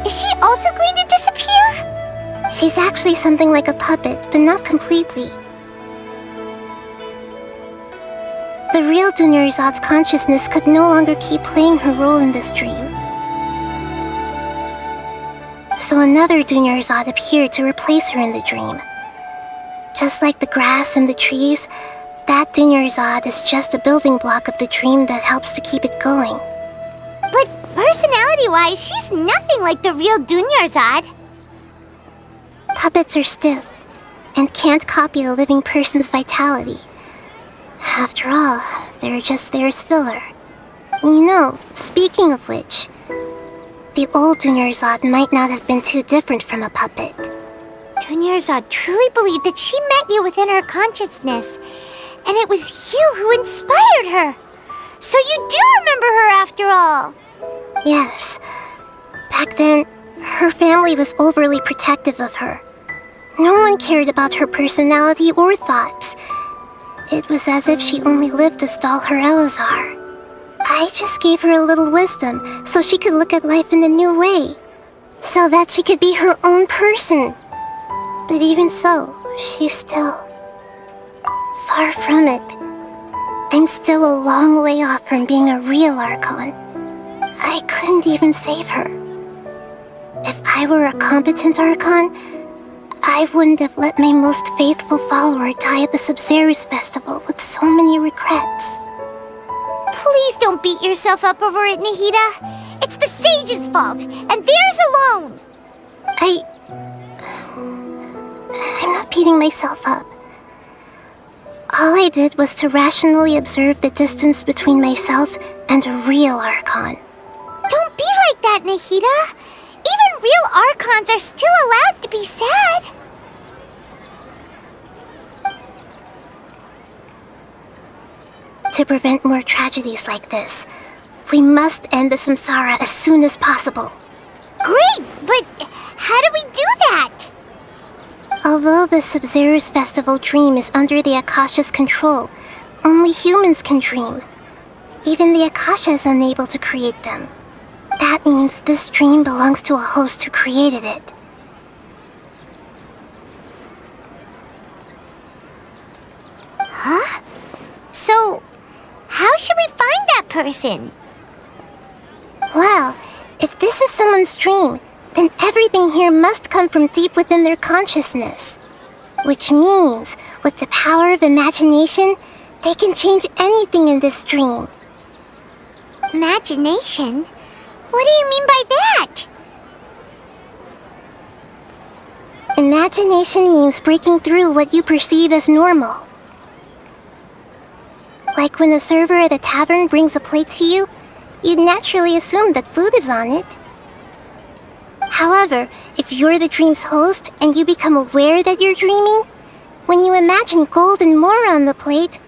Is she also going to disappear? She's actually something like a puppet, but not completely. The real Dunyarzad's consciousness could no longer keep playing her role in this dream. So another Dunyarzad appeared to replace her in the dream. Just like the grass and the trees, that Dunyarzad is just a building block of the dream that helps to keep it going. But personality-wise, she's nothing like the real Dunyarzad. Puppets are stiff and can't copy a living person's vitality. After all, they're just there as filler. You know, speaking of which, the old Dunyarzad might not have been too different from a puppet. Dunyarzad truly believed that she met you within her consciousness, and it was you who inspired her. So you do remember her after all. Yes. Back then, her family was overly protective of her. No one cared about her personality or thoughts. It was as if she only lived to stall her Elazar. I just gave her a little wisdom so she could look at life in a new way. So that she could be her own person. But even so, she's still far from it. I'm still a long way off from being a real Archon. I couldn't even save her. If I were a competent Archon, I wouldn't have let my most faithful follower die at the Sub-Zero's festival with so many regrets. Please don't beat yourself up over it, Nahida. It's the sage's fault, and theirs alone. I'm not beating myself up. All I did was to rationally observe the distance between myself and a real Archon. Don't be like that, Nahida. Even real Archons are still allowed to be sad. To prevent more tragedies like this, we must end the Samsara as soon as possible. Great, but how do we do that? Although the Sub-Zero's festival dream is under the Akasha's control, only humans can dream. Even the Akasha is unable to create them. That means this dream belongs to a host who created it. Huh? So, how should we find that person? Well, if this is someone's dream, then everything here must come from deep within their consciousness. Which means, with the power of imagination, they can change anything in this dream. Imagination? What do you mean by that? Imagination means breaking through what you perceive as normal. Like when the server at the tavern brings a plate to you, you'd naturally assume that food is on it. However, if you're the dream's host and you become aware that you're dreaming, when you imagine gold and more on the plate,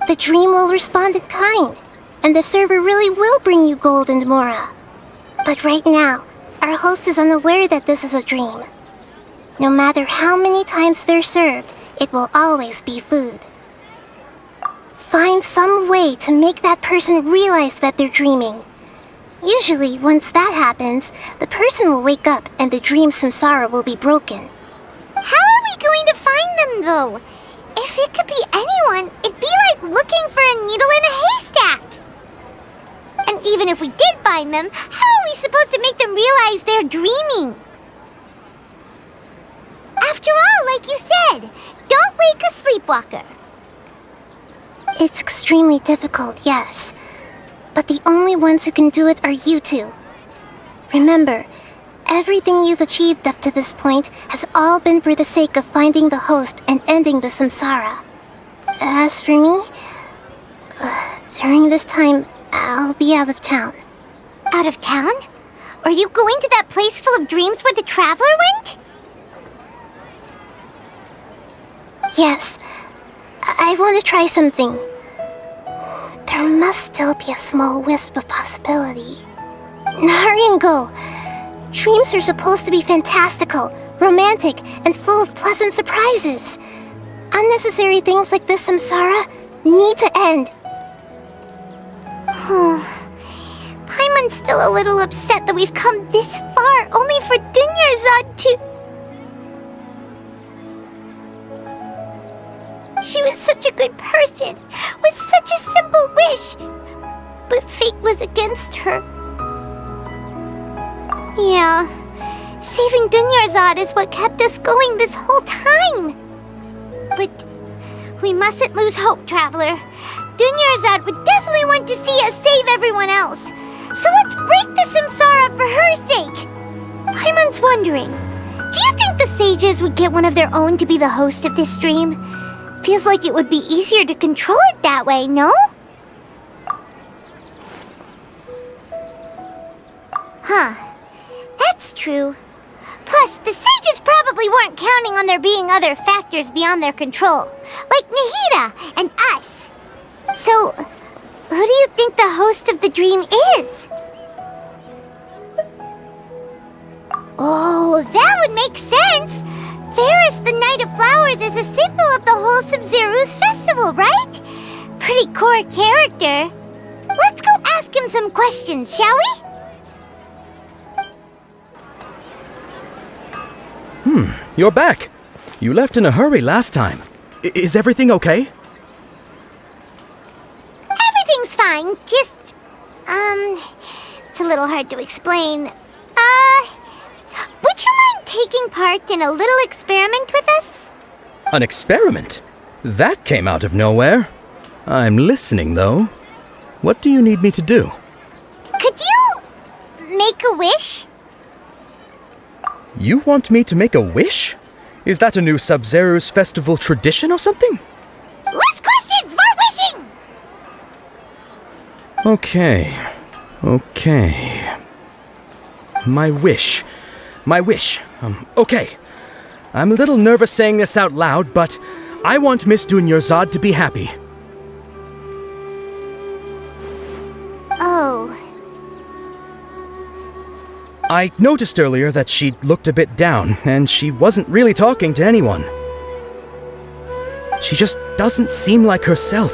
the dream will respond in kind, and the server really will bring you gold and mora. But right now, our host is unaware that this is a dream. No matter how many times they're served, it will always be food. Find some way to make that person realize that they're dreaming. Usually, once that happens, the person will wake up and the dream samsara will be broken. How are we going to find them, though? If it could be anyone, it'd be like looking for a needle in a haystack. And even if we did find them, how are we supposed to make them realize they're dreaming? After all, like you said, don't wake a sleepwalker. It's extremely difficult, yes. But the only ones who can do it are you two. Remember, everything you've achieved up to this point has all been for the sake of finding the host and ending the samsara. As for me, during this time, I'll be out of town. Out of town? Are you going to that place full of dreams where the traveler went? Yes, I want to try something. There must still be a small wisp of possibility. Hurry and go. Dreams are supposed to be fantastical, romantic, and full of pleasant surprises. Unnecessary things like this samsara need to end. Paimon's still a little upset that we've come this far only for Dunyarzad to... She was such a good person, with such a simple wish. But fate was against her. Yeah, saving Dunyarzad is what kept us going this whole time. But we mustn't lose hope, Traveler. Dunyarzad would definitely want to see us save everyone else. So let's break the samsara for her sake. Paimon's wondering, do you think the sages would get one of their own to be the host of this dream? Feels like it would be easier to control it that way, no? Huh. That's true. Plus, the sages probably weren't counting on there being other factors beyond their control, like Nahida and us. So, who do you think the host of the dream is? Oh, that would make sense! Ferris, the Knight of Flowers, is a symbol of the whole Sub-Zero's festival, right? Pretty core character. Let's go ask him some questions, shall we? You're back. You left in a hurry last time. Is everything okay? Everything's fine, just... it's a little hard to explain. Would you mind taking part in a little experiment with us? An experiment? That came out of nowhere. I'm listening, though. What do you need me to do? Could you make a wish? You want me to make a wish? Is that a new Sub-Zero's festival tradition or something? Less questions, more wishing! Okay. My wish. Okay. I'm a little nervous saying this out loud, but I want Miss Dunyarzad to be happy. Oh. I noticed earlier that she looked a bit down, and she wasn't really talking to anyone. She just doesn't seem like herself.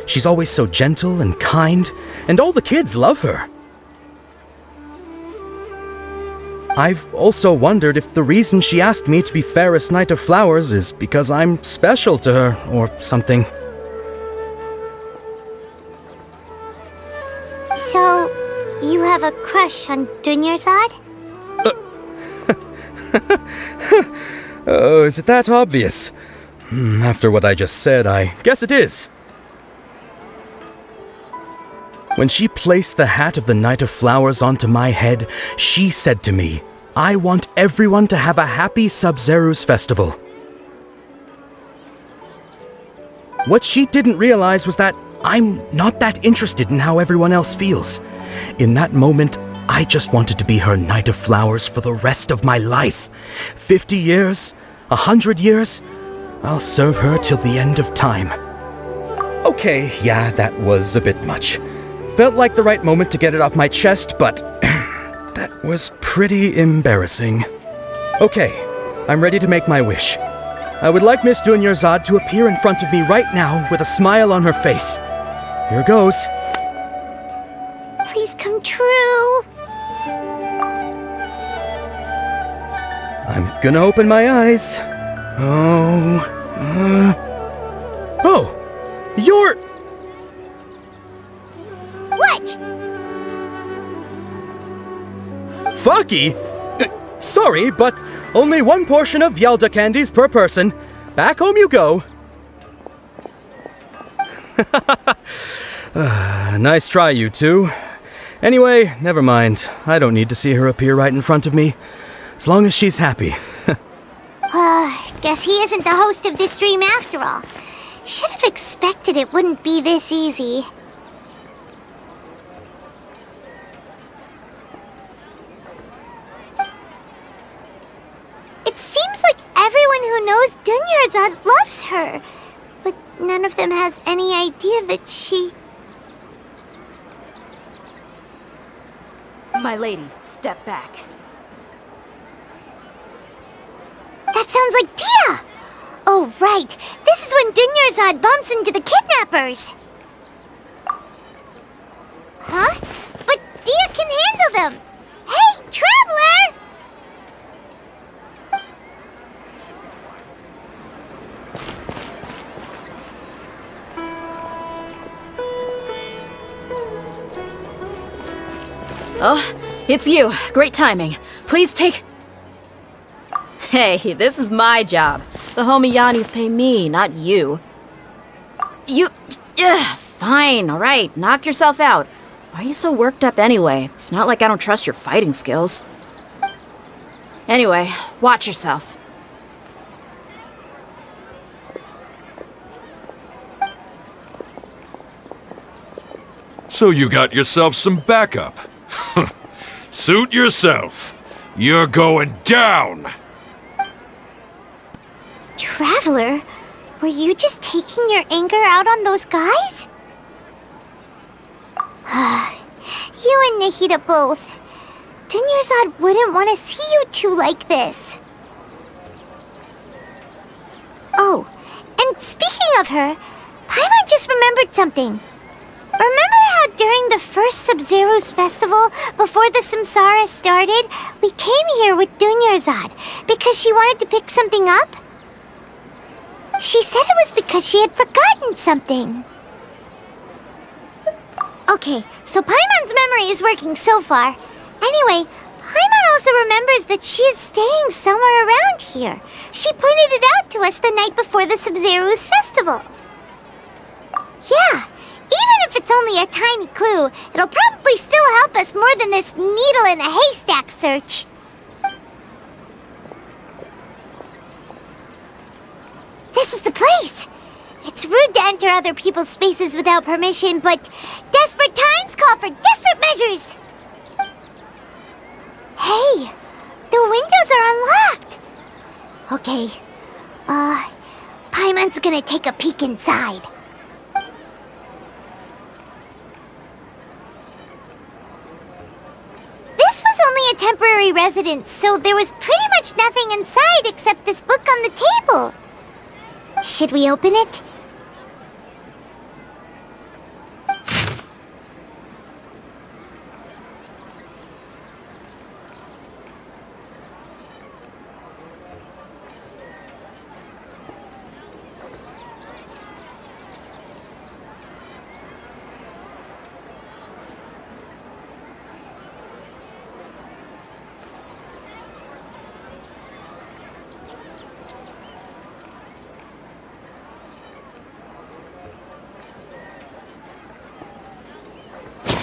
She's always so gentle and kind, and all the kids love her. I've also wondered if the reason she asked me to be Ferris Knight of Flowers is because I'm special to her, or something. So, you have a crush on Dunyarzad? Oh, is it that obvious? After what I just said, I guess it is. When she placed the hat of the Knight of Flowers onto my head, she said to me, I want everyone to have a happy Sub-Zero's festival. What she didn't realize was that I'm not that interested in how everyone else feels. In that moment, I just wanted to be her Knight of Flowers for the rest of my life. 50 years? 100 years? I'll serve her till the end of time. Okay, yeah, that was a bit much. Felt like the right moment to get it off my chest, but that was pretty embarrassing. Okay, I'm ready to make my wish. I would like Miss Dunyarzad to appear in front of me right now with a smile on her face. Here goes. Please come true. I'm gonna open my eyes. Oh, you're... What? Fucky? Sorry, but only one portion of Yelda candies per person. Back home you go. Nice try, you two. Anyway, never mind. I don't need to see her appear right in front of me. As long as she's happy. Guess he isn't the host of this dream after all. Should have expected it wouldn't be this easy. It seems like everyone who knows Dunyarzad loves her, but none of them has any idea that she... My lady, step back. That sounds like Dia! Oh, right. This is when Dunyarzad bumps into the kidnappers. Huh? But Dia can handle them. Hey, Traveler! Oh, it's you. Great timing. Please take... Hey, this is my job. The homie Yannis pay me, not you. You... fine, alright. Knock yourself out. Why are you so worked up anyway? It's not like I don't trust your fighting skills. Anyway, watch yourself. So you got yourself some backup. Suit yourself. You're going down! Traveler, were you just taking your anger out on those guys? You and Nahida both. Dunyarzad wouldn't want to see you two like this. Oh, and speaking of her, Paimon just remembered something. Remember how during the first Sub-Zero's festival, before the Samsara started, we came here with Dunyarzad because she wanted to pick something up? She said it was because she had forgotten something. Okay, so Paimon's memory is working so far. Anyway, Paimon also remembers that she is staying somewhere around here. She pointed it out to us the night before the Sub-Zero's festival. Yeah, even if it's only a tiny clue, it'll probably still help us more than this needle in a haystack search. This is the place! It's rude to enter other people's spaces without permission, but desperate times call for desperate measures! Hey! The windows are unlocked! Okay, Paimon's gonna take a peek inside. This was only a temporary residence, so there was pretty much nothing inside except this book on the table. Should we open it?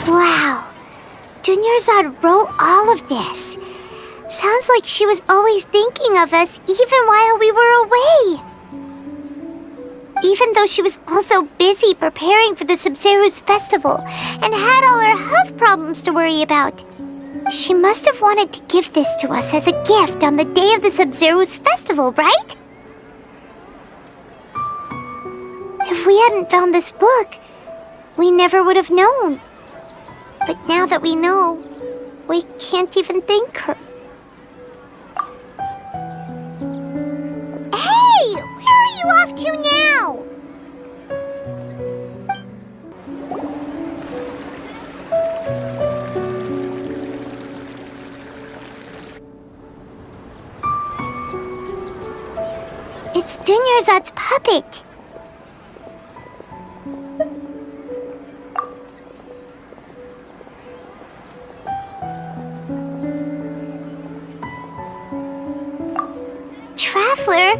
Wow, Dunyarzad wrote all of this. Sounds like she was always thinking of us even while we were away. Even though she was also busy preparing for the Sub-Zero's festival and had all her health problems to worry about. She must have wanted to give this to us as a gift on the day of the Sub-Zero's festival, right? If we hadn't found this book, we never would have known. But now that we know, we can't even thank her. Hey! Where are you off to now? It's Dunyarzad's puppet. Traveler?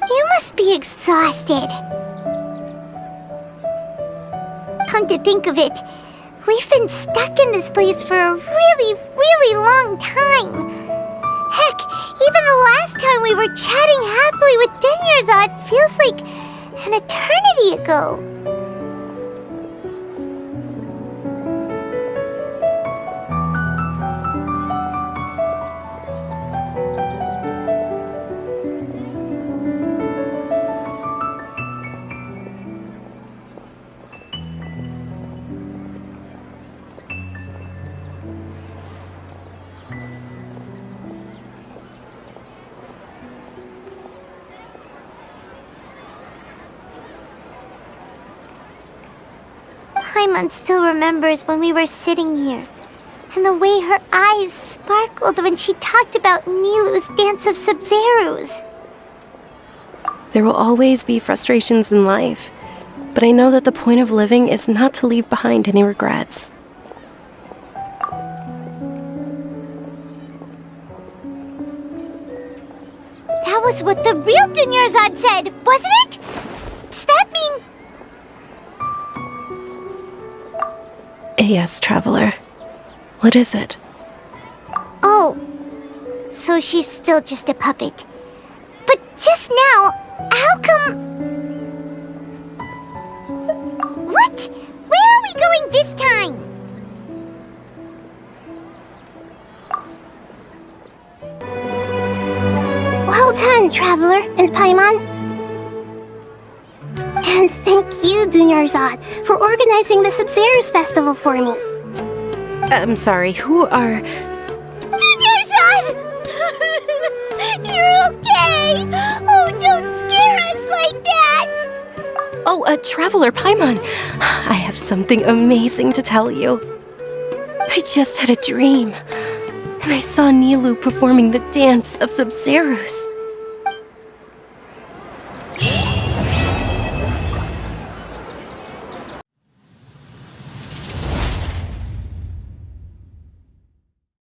You must be exhausted. Come to think of it, we've been stuck in this place for a really long time. Heck, even the last time we were chatting happily with Dunyarzad feels like an eternity ago. Paimon still remembers when we were sitting here, and the way her eyes sparkled when she talked about Nilou's Dance of Sub-Zerus. There will always be frustrations in life, but I know that the point of living is not to leave behind any regrets. That was what the real Dunyarzad said, wasn't it? Does that mean... Yes, Traveler. What is it? Oh, so she's still just a puppet. But just now, how come... What? Where are we going this time? Well done, Traveler and Paimon. And thank you, Dunyarzad, for organizing the Sub-Zerus festival for me. I'm sorry, who are... Dunyarzad! You're okay! Oh, don't scare us like that! Oh, Traveler Paimon. I have something amazing to tell you. I just had a dream, and I saw Nilou performing the Dance of Sub-Zerus.